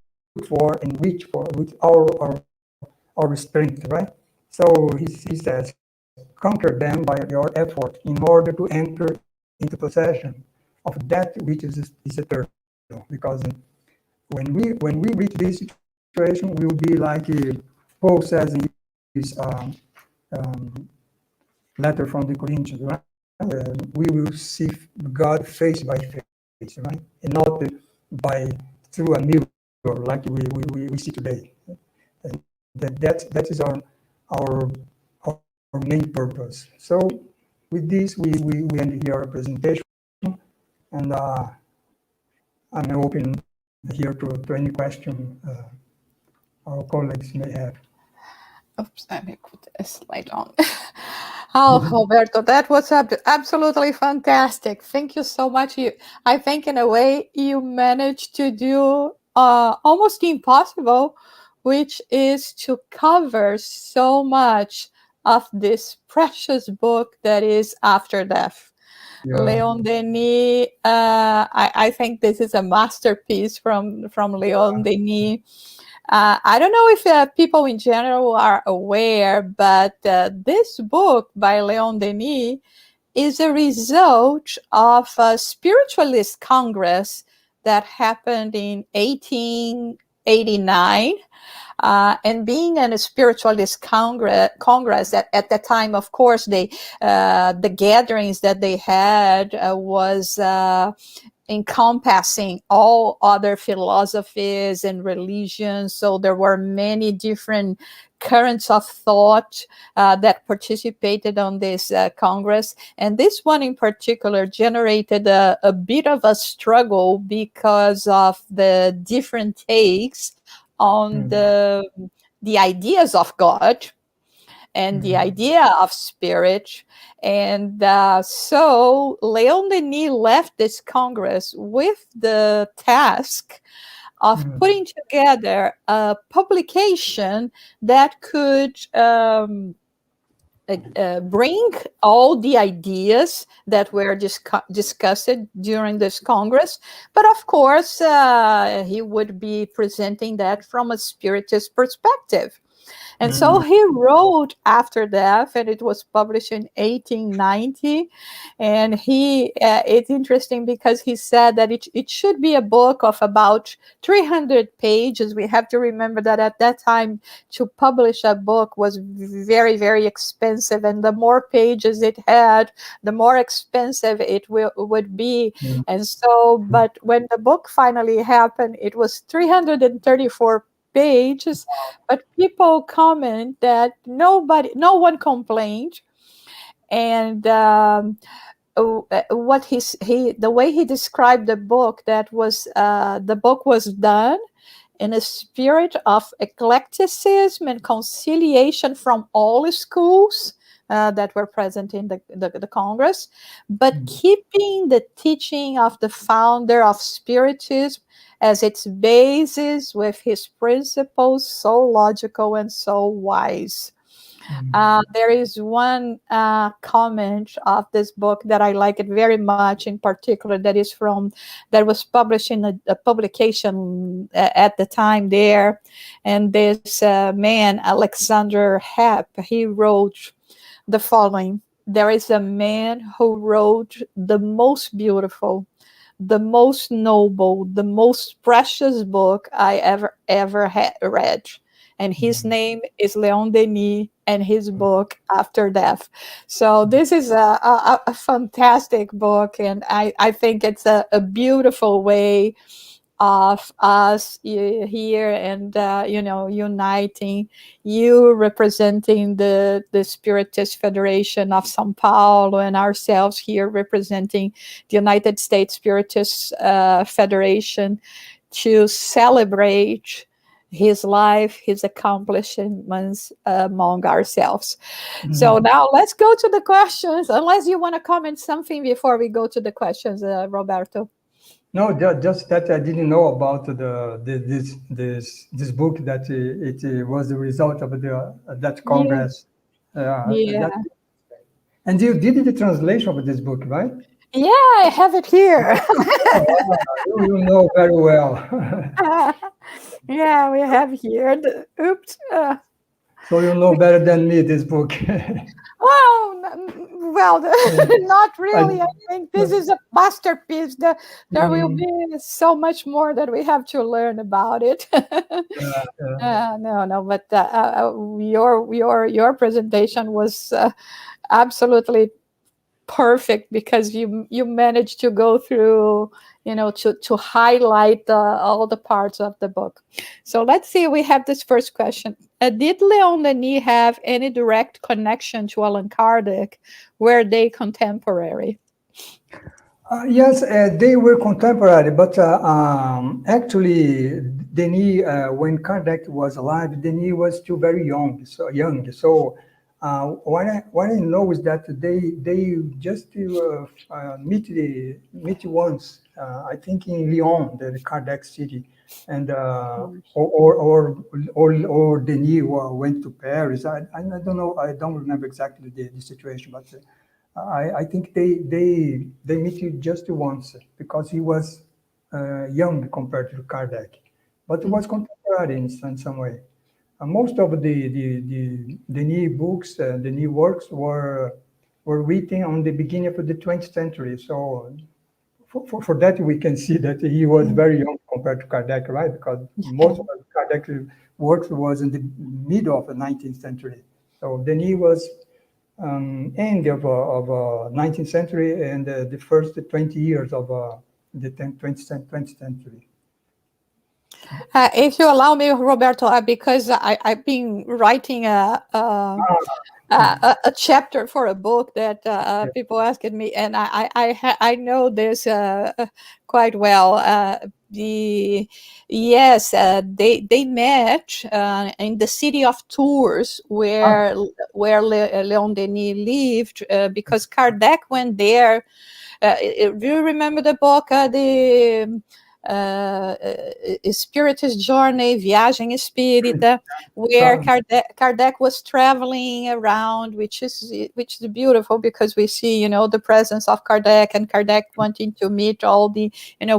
Speaker 1: for and reach for with our strength, right? So he says, conquer them by your effort in order to enter into possession of that which is eternal. Because when we reach this situation, we will be like Paul says in his letter from the Corinthians, right? We will see God face by face, right? And not by through a mirror like we see today. And that is our main purpose. So with this, we end here our presentation, and I'm open here to any question our colleagues may have.
Speaker 2: Oops, let me put a slide on. Oh, Roberto, that was absolutely fantastic. Thank you so much. I think in a way you managed to do almost the impossible, which is to cover so much of this precious book that is After Death.
Speaker 1: Yeah.
Speaker 2: Leon Denis, I think this is a masterpiece from Leon Denis. I don't know if people in general are aware, but this book by Leon Denis is a result of a spiritualist congress that happened in 1889. And being in a spiritualist congress at that time, of course, the gatherings that they had was encompassing all other philosophies and religions. So there were many different currents of thought that participated on this Congress. And this one in particular generated a bit of a struggle because of the different takes on the ideas of God and the idea of spirit. And so Leon Denis left this Congress with the task of putting together a publication that could bring all the ideas that were discussed during this Congress. But of course, he would be presenting that from a Spiritist perspective. And so he wrote After Death, and it was published in 1890. And it's interesting because he said that it should be a book of about 300 pages. We have to remember that at that time, to publish a book was very, very expensive. And the more pages it had, the more expensive it would be. And so, but when the book finally happened, it was 334 pages, but people comment that no one complained, and what the way he described the book, that was the book was done in a spirit of eclecticism and conciliation from all schools that were present in the Congress, but keeping the teaching of the founder of Spiritism as its basis, with his principles so logical and so wise. There is one comment of this book that I like it very much, in particular, that was published in a publication at the time there, and this man, Alexander Hepp, he wrote the following: "There is a man who wrote the most beautiful, the most noble, the most precious book I ever had read. And his name is Leon Denis, and his book After Death." So this is a fantastic book, and I think it's a beautiful way of us here, and uniting, you representing the Spiritist Federation of Sao Paulo, and ourselves here representing the United States Spiritist Federation, to celebrate his life, his accomplishments among ourselves. So now let's go to the questions, unless you want to comment something before we go to the questions, Roberto.
Speaker 1: No, just that I didn't know about this book, that it was the result of that Congress.
Speaker 2: Yeah.
Speaker 1: And you did the translation of this book, right?
Speaker 2: Yeah, I have it here.
Speaker 1: You know very well.
Speaker 2: Yeah, we have here. Oops.
Speaker 1: So you know better than me this book.
Speaker 2: Well, not really. I think this is a masterpiece. There will be so much more that we have to learn about it. No, but your presentation was absolutely perfect, because you managed to go through, to highlight all the parts of the book. So let's see, we have this first question. Did Leon Denis have any direct connection to Allan Kardec? Were they contemporary?
Speaker 1: Yes, they were contemporary, but actually, Denis, when Kardec was alive, Denis was still very young. So what I know is that they just meet once. I think in Lyon, the Kardec city, and or Denis went to Paris. I don't know. I don't remember exactly the situation, but. I think they meet just once, because he was young compared to Kardec, but it was contemporary in some way. Most of the new books, the new works were written on the beginning of the 20th century. So for that we can see that he was very young compared to Kardec, right? Because most of Kardec works was in the middle of the 19th century. So Denis was end of 19th century, and the first 20 years of the 20th century.
Speaker 2: If you allow me, Roberto, because I've been writing a chapter for a book that people asked me, and I know this quite well. They met in the city of Tours, where Leon Denis lived, because Kardec went there. Do you remember the book, the Spiritist Journey, Viagem Espírita, where Kardec was traveling around, which is beautiful, because we see, the presence of Kardec, and Kardec wanting to meet all the,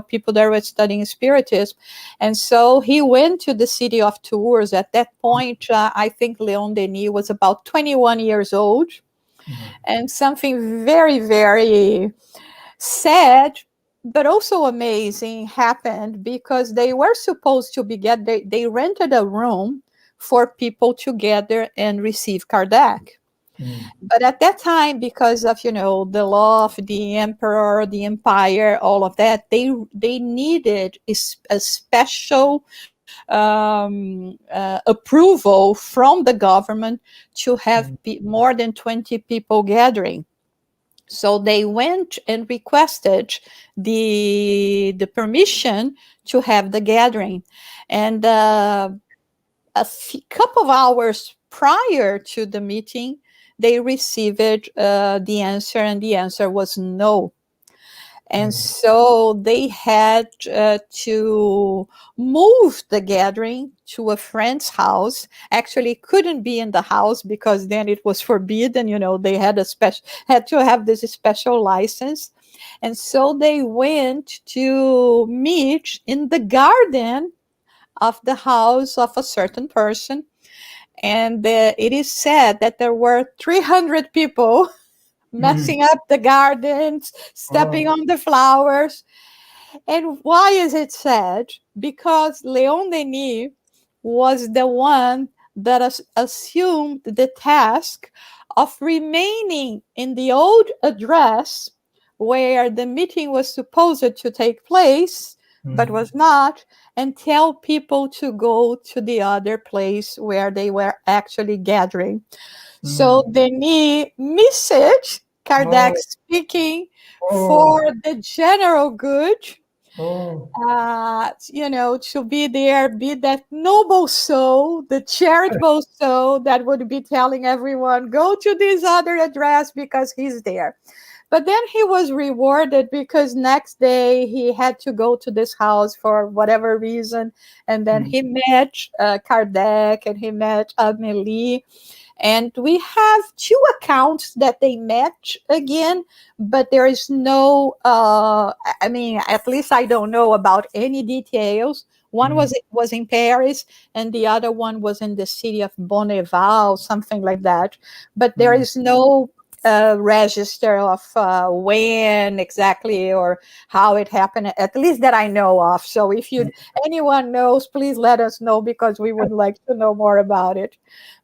Speaker 2: people that were studying Spiritism. And so he went to the city of Tours. At that point, I think Leon Denis was about 21 years old. And something very, very sad, but also amazing, happened, because they were supposed to they rented a room for people to gather and receive Kardec. But at that time, because of, the law of the emperor, the empire, all of that, they needed a special approval from the government to have more than 20 people gathering. So they went and requested the permission to have the gathering. And couple of hours prior to the meeting, they received the answer, and the answer was no. And so they had to move the gathering to a friend's house. Actually, couldn't be in the house because then it was forbidden. They had had to have this special license. And so they went to meet in the garden of the house of a certain person. And it is said that there were 300 people messing up the gardens, stepping on the flowers. And why is it sad? Because Leon Denis was the one that assumed the task of remaining in the old address where the meeting was supposed to take place, but was not, and tell people to go to the other place where they were actually gathering. So Denis message Kardec speaking for the general good, to be there, be that noble soul, the charitable soul that would be telling everyone, go to this other address because he's there. But then he was rewarded because next day he had to go to this house for whatever reason. And then he met Kardec and he met Amélie. And we have two accounts that they met again, but there is no, at least I don't know about any details. One was in Paris, and the other one was in the city of Bonneval, something like that. But there is no register of when exactly or how it happened, at least that I know of. So if anyone knows, please let us know, because we would like to know more about it.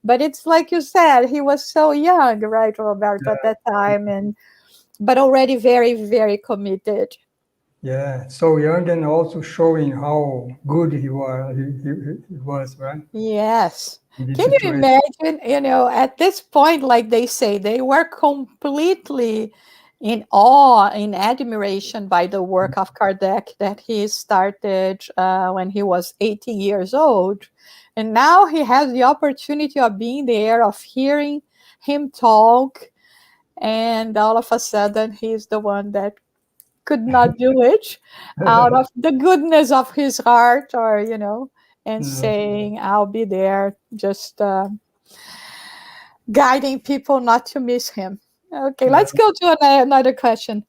Speaker 2: But it's like you said, he was so young, right, Roberto, at that time, but already very, very committed.
Speaker 1: Yeah, so young, and also showing how good he was, right?
Speaker 2: Yes.
Speaker 1: In this
Speaker 2: Can you
Speaker 1: situation.
Speaker 2: imagine, at this point, like they say, they were completely in awe, in admiration by the work of Kardec that he started when he was 80 years old. And now he has the opportunity of being there, of hearing him talk. And all of a sudden, he's the one that could not do it out of the goodness of his heart, or, and saying, I'll be there, just guiding people not to miss him. Okay, let's go to another question.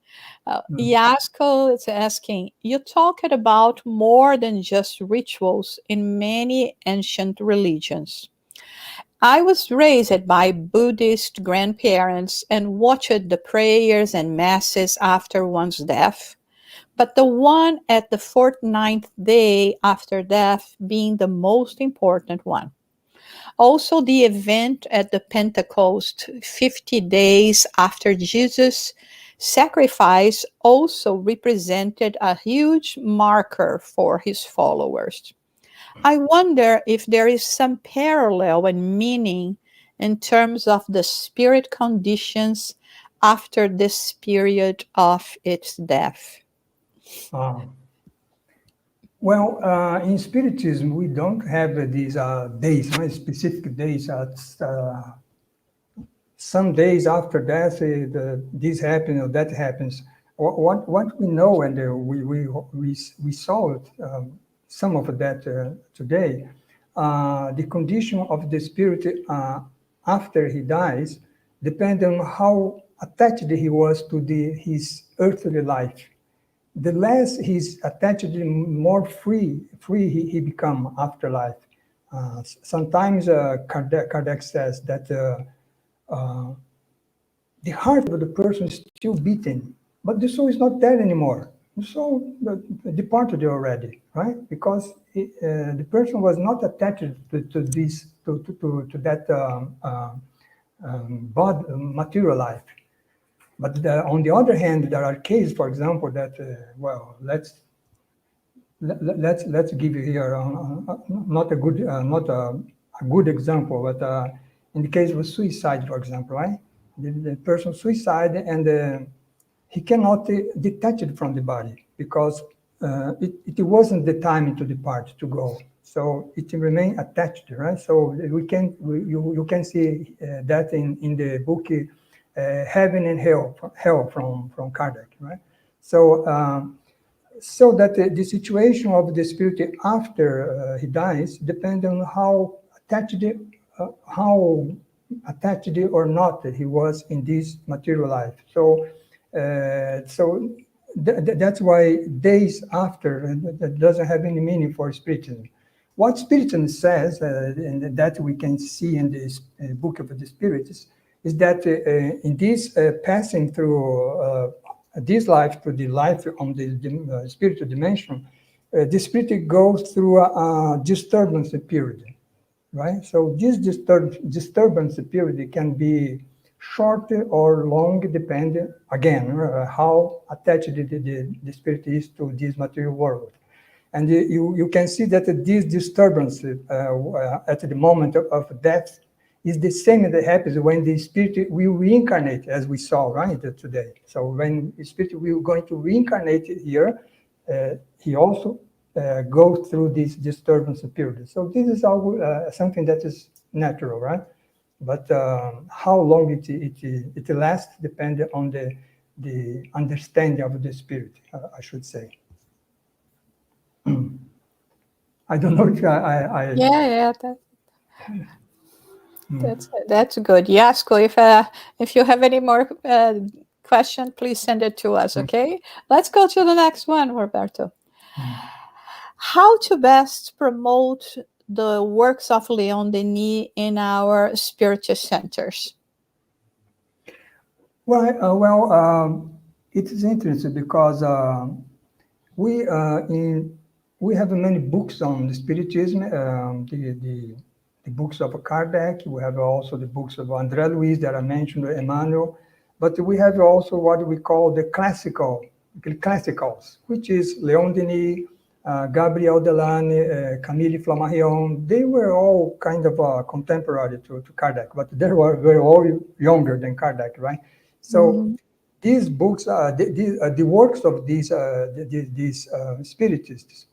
Speaker 2: Yasko is asking, you talked about more than just rituals in many ancient religions. I was raised by Buddhist grandparents and watched the prayers and masses after one's death, but the one at the 49th day after death being the most important one. Also, the event at the Pentecost, 50 days after Jesus' sacrifice, also represented a huge marker for his followers. I wonder if there is some parallel and meaning in terms of the spirit conditions after this period of its death.
Speaker 1: Well, in Spiritism, we don't have these days, specific days. Some days after death, this happens or that happens. What we know, and we saw it, some of that today, the condition of the spirit after he dies depends on how attached he was to his earthly life. The less he's attached, the more free he become after life. Sometimes Kardec says that the heart of the person is still beating, but the soul is not there anymore. The soul departed already, right? Because the person was not attached to that material life. But on the other hand, there are cases, for example, that, let's let's give you here not a good example, but in the case of suicide, for example, right? The person suicide and he cannot detach it from the body because it wasn't the time to depart to go, so it remain attached, right? So you can see that in the book Heaven and Hell from Kardec, right? So. So that the situation of the spirit after he dies depends on how attached or not he was in this material life. So, that's why days after that doesn't have any meaning for Spiritism. What Spiritism says, and that we can see in this book of the Spirits, is that in this passing through this life to the life on the spiritual dimension, the spirit goes through a disturbance period, right? So this disturbance period can be short or long, depending, again, how attached the spirit is to this material world. And you can see that this disturbance at the moment of death is the same that happens when the spirit will reincarnate, as we saw, right, today. So when the spirit will going to reincarnate here, he also goes through this disturbance period. So this is something that is natural, right? But how long it lasts depends on the understanding of the spirit, I should say. I don't know if I
Speaker 2: Yeah, that's good. Yasko, if you have any more question, please send it to us. Okay, let's go to the next one, Roberto. How to best promote the works of Leon Denis in our Spiritist centers?
Speaker 1: Well, it is interesting because we have many books on the Spiritism, the books of Kardec. We have also the books of André Luiz that I mentioned, Emmanuel, but we have also what we call the classicals, which is Leon Denis, Gabriel Delane, Camille Flammarion. They were all kind of contemporary to Kardec, but they were all younger than Kardec, right? So these books, the works of these spiritists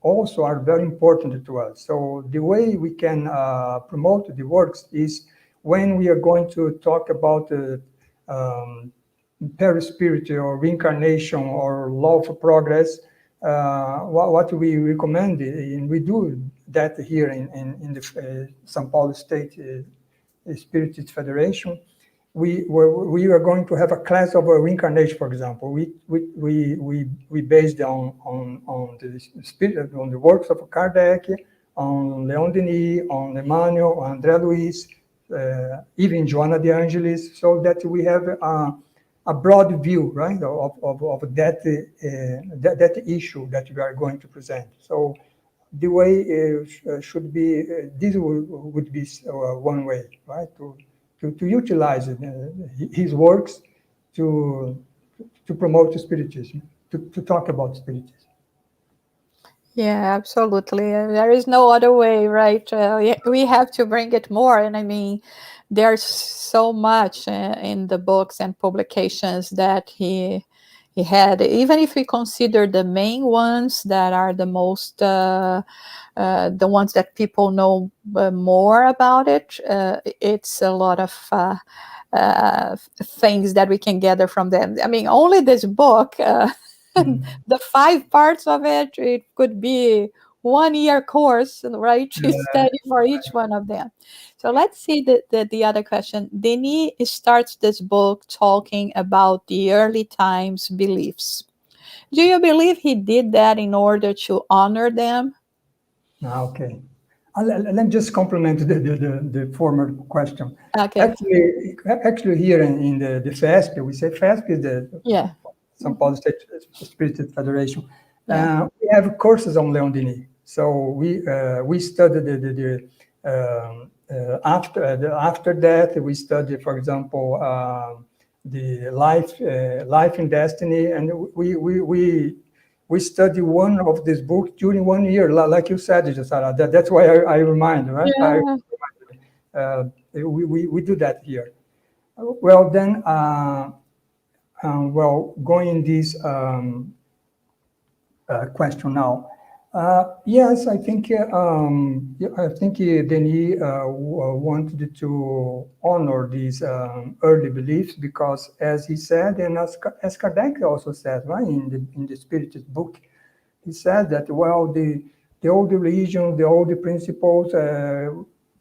Speaker 1: also are very important to us. So the way we can promote the works is when we are going to talk about perispirit or reincarnation or law of progress. What we recommend, and we do that here in the São Paulo State Spiritist Federation. We are going to have a class of reincarnation, for example. We based on the spirit, on the works of Kardec, on Leon Denis, on Emmanuel, on André Luiz, even Joana de Angelis, so that we have a broad view, right, of that issue that we are going to present. So the way should be, this would be one way, right, to utilize his works to promote Spiritism, to talk about Spiritism.
Speaker 2: Yeah, absolutely. There is no other way, right? We have to bring it more. And I mean, there's so much in the books and publications that he had. Even if we consider the main ones that are the most, the ones that people know more about it, it's a lot of things that we can gather from them. I mean, only this book. The 5 parts of it, it could be 1-year course, right, to study for each one of them. So let's see the other question. Denis starts this book talking about the early times beliefs. Do you believe he did that in order to honor them?
Speaker 1: Okay. Let me just complement the former question.
Speaker 2: Okay.
Speaker 1: Actually here in the FESP, we say FESP is the São Paulo State Spiritist Federation. We have courses on Leon Denis. So we studied after that we studied, for example, the life in destiny, and we study one of this book during 1 year, like you said, Sarah. That's why I remind, right?
Speaker 2: Yeah.
Speaker 1: We do that here. Well, then, going this question now. Yes, I think Denis wanted to honor these early beliefs because, as he said, and as Kardec also said, right, in the Spiritist book, he said that the old religion, the old principles,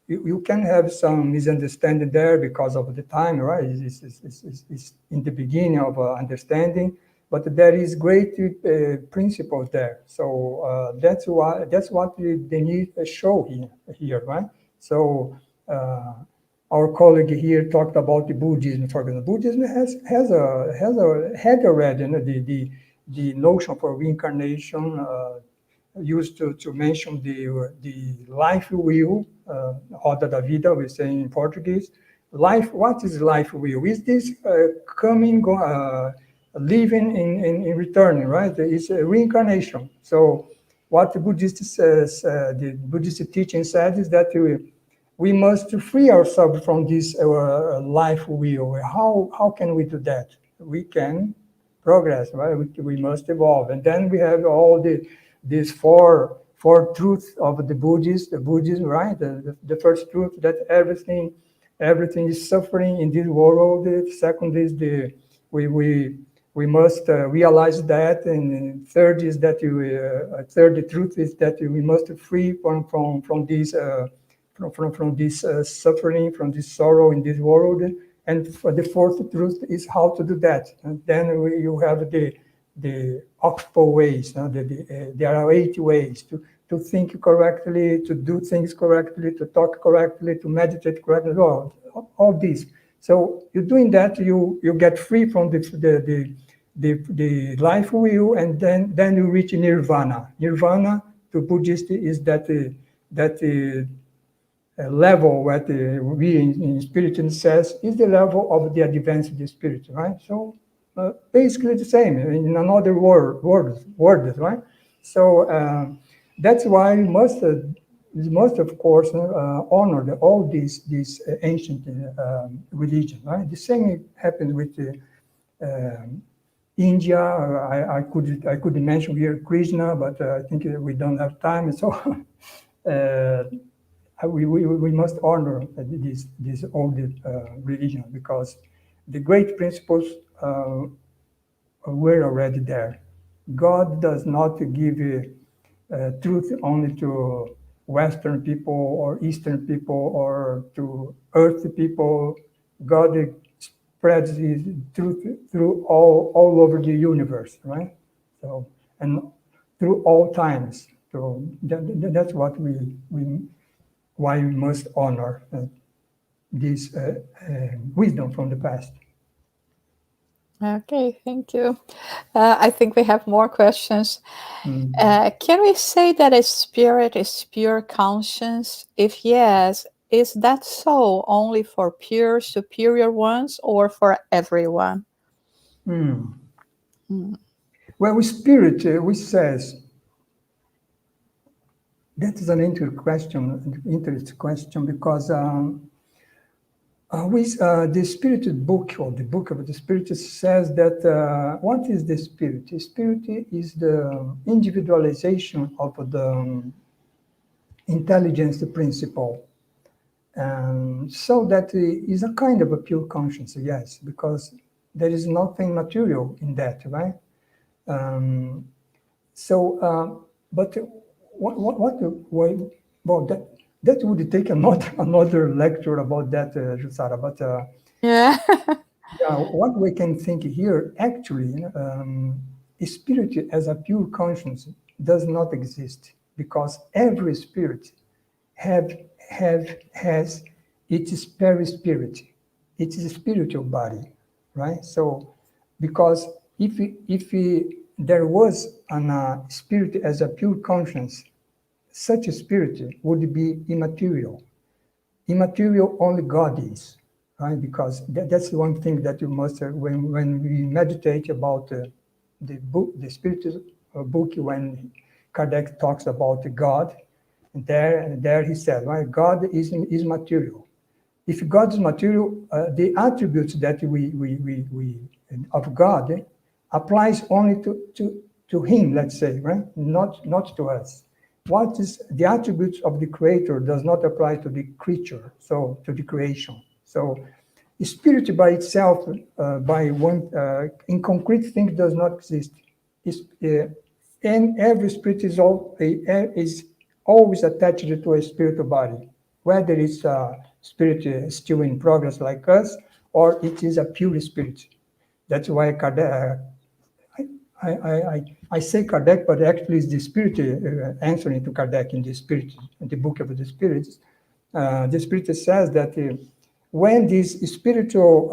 Speaker 1: you can have some misunderstanding there because of the time, right? It's in the beginning of understanding, but there is great principles there. So that's what Denis show here, right? So our colleague here talked about the Buddhism. For example, Buddhism had already, the notion for reincarnation. Used to mention the life will, roda da vida, we say in Portuguese. Life, what is life will? Is this coming, living in returning, right? It's a reincarnation. So what the Buddhist says, the Buddhist teaching said is that we must free ourselves from this life will. How can we do that? We can progress, right? We must evolve, and then we have all these four truths of the Buddhism, right? The first truth that everything is suffering in this world. The second is we must realize that, and third is that third truth is that we must free from this from this suffering, from this sorrow in this world. And for the fourth truth is how to do that. And then you have the oxfour ways. There are 8 ways to think correctly, to do things correctly, to talk correctly, to meditate correctly, all this. So you're doing that, you get free from the life wheel, and then you reach nirvana. Nirvana to Buddhist is that level what we in Spiritism says is the level of the advanced spirit, right? So basically the same in another words, right? So that's why we must of course honor all these ancient religions, right? The same happened with India. I could mention here Krishna, but I think we don't have time, so we must honor this old religion because the great principles were already there. God does not give truth only to Western people or Eastern people or to Earth people. God spreads His truth through all over the universe, right? So, and through all times. So that's what why we must honor this wisdom from the past.
Speaker 2: Okay, thank you. I think we have more questions. Can we say that a spirit is pure conscience? If yes, is that so only for pure superior ones or for everyone?
Speaker 1: Well, with spirit, we says that is an interesting question because the Spirit book, or the book of the Spirit, says that what is the Spirit? The Spirit is the individualization of the intelligence principle. So that is a kind of a pure conscience, yes, because there is nothing material in that, right? But that would take another lecture about that, Jusara. But
Speaker 2: Yeah.
Speaker 1: what we can think here, actually, spirit as a pure conscience does not exist because every spirit has its perispirit, its spiritual body, right? So, because if there was a spirit as a pure conscience, such a spirit would be immaterial. Immaterial only God is, right? Because that's the one thing that you must, when we meditate about the book, the Spiritist book when Kardec talks about God. And there he said, right, God is material. If God is material, the attributes that we of God applies only to him, let's say, right? Not to us. What is the attributes of the creator does not apply to the creature, so to the creation. So spirit by itself, by one in concrete things does not exist. And every spirit is always attached to a spiritual body, whether it's a spirit still in progress like us, or it is a pure spirit. That's why Kardec, I say Kardec, but actually it's the spirit answering to Kardec in the spirit, in the book of the spirits. The spirit says that when this spiritual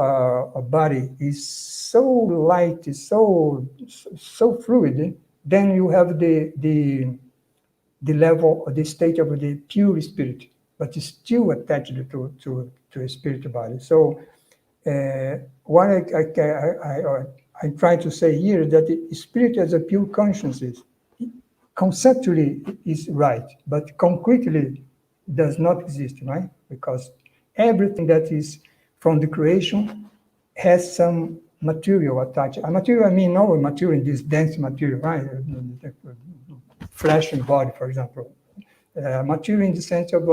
Speaker 1: body is so light, so fluid, then you have the level, the state of the pure spirit, but it's still attached to a spiritual body. So what I try to say here is that the spirit as a pure consciousness conceptually is right, but concretely does not exist, right? Because everything that is from the creation has some material attached. A material, I mean, no material in this dense material, right? Flesh and body, for example. Material in the sense of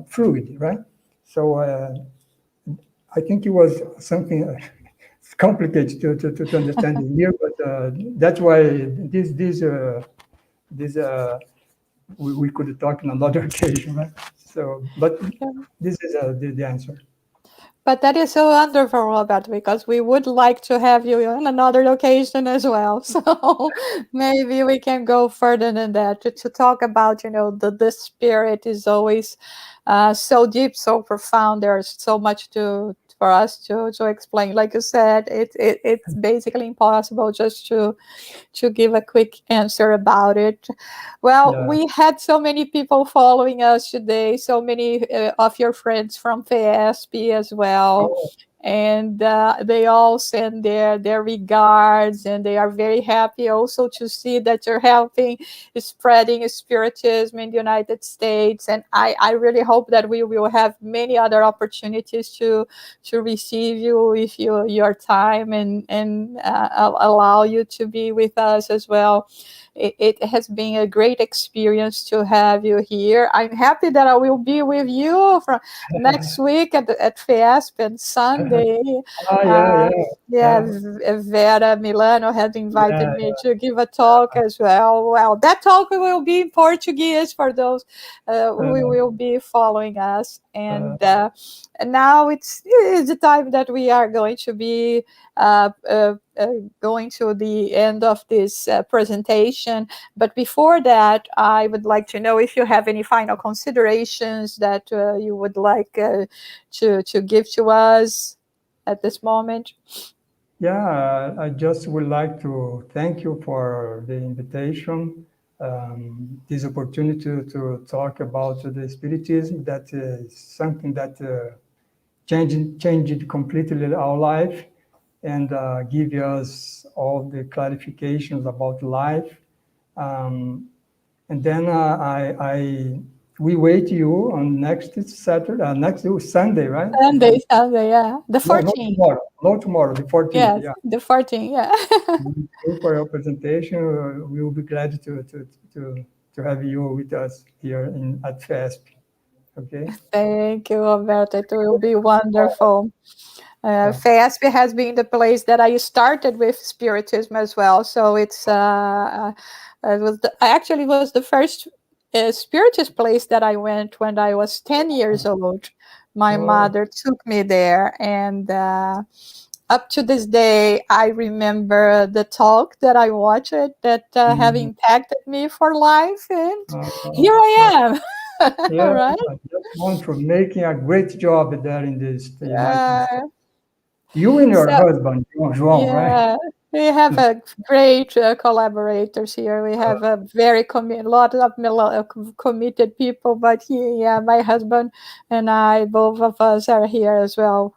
Speaker 1: fluid, right? So I think it was something complicated to understand here, but that's why this we could talk on another occasion, right? So, but this is the answer.
Speaker 2: But that is so wonderful, Robert, because we would like to have you on another location as well. So maybe we can go further than that to talk about, the spirit is always so deep, so profound. There's so much for us to explain. Like you said, it's basically impossible just to give a quick answer about it. Well,
Speaker 1: Yeah.
Speaker 2: we had so many people following us today, so many of your friends from FESP as well.
Speaker 1: Oh,
Speaker 2: And they all send their regards, and they are very happy also to see that you're helping spreading spiritism in the United States. And I really hope that we will have many other opportunities to receive you with your time and allow you to be with us as well. It has been a great experience to have you here. I'm happy that I will be with you from next week at FESP and Sunday.
Speaker 1: yeah,
Speaker 2: Uh,
Speaker 1: yeah,
Speaker 2: yeah,
Speaker 1: yeah,
Speaker 2: Vera Milano has invited
Speaker 1: yeah,
Speaker 2: me to give a talk as well. Well, that talk will be in Portuguese for those who will be following us. And now it's the time that we are going to be going to the end of this presentation. But before that, I would like to know if you have any final considerations that you would like to give to us at this moment.
Speaker 1: yeah. I just would like to thank you for the invitation, this opportunity to talk about the spiritism. That is something that changed completely our life, and give us all the clarifications about life. And then we wait you on next Saturday, next Sunday, right?
Speaker 2: Sunday, yeah. The
Speaker 1: No, not
Speaker 2: 14th.
Speaker 1: tomorrow. Not tomorrow, the 14th.
Speaker 2: Yes,
Speaker 1: Yeah.
Speaker 2: the 14th, yeah.
Speaker 1: Thank you for your presentation. We will be glad to have you with us here at FESP. Okay.
Speaker 2: Thank you, Roberto. It will be wonderful. FESP has been the place that I started with Spiritism as well. So it was the first Spiritist place that I went when I was 10 years old. My
Speaker 1: Oh,
Speaker 2: mother took me there, and up to this day, I remember the talk that I watched that have
Speaker 1: mm,
Speaker 2: impacted me for life, and here
Speaker 1: yeah,
Speaker 2: I am.
Speaker 1: yeah.
Speaker 2: Right?
Speaker 1: I just want for making a great job there in the United States.
Speaker 2: Uh,
Speaker 1: You and your
Speaker 2: so
Speaker 1: husband, João, right?
Speaker 2: yeah, we have a great collaborators here. We have a very lot of committed people. But yeah, my husband and I, both of us, are here as well.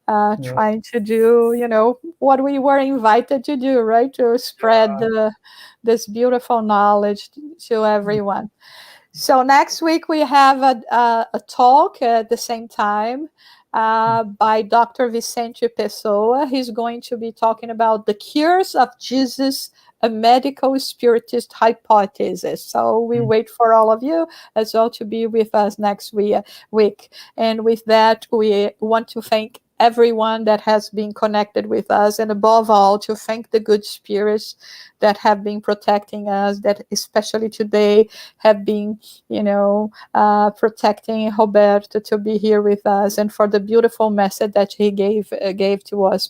Speaker 1: Yeah.
Speaker 2: trying to do, what we were invited to do, right? To spread this beautiful knowledge to everyone. So next week we have a talk at the same time by Dr. Vicente Pessoa. He's going to be talking about the cures of Jesus, a medical spiritist hypothesis. So we wait for all of you as well to be with us next week. And with that, we want to thank everyone that has been connected with us, and above all, to thank the good spirits that have been protecting us, that especially today have been, protecting Roberto to be here with us, and for the beautiful message that he gave to us.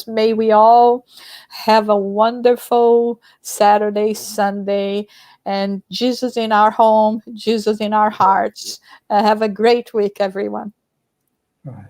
Speaker 2: May we all have a wonderful Saturday, Sunday, and Jesus in our home, Jesus in our hearts. Have a great week, everyone.
Speaker 1: Right.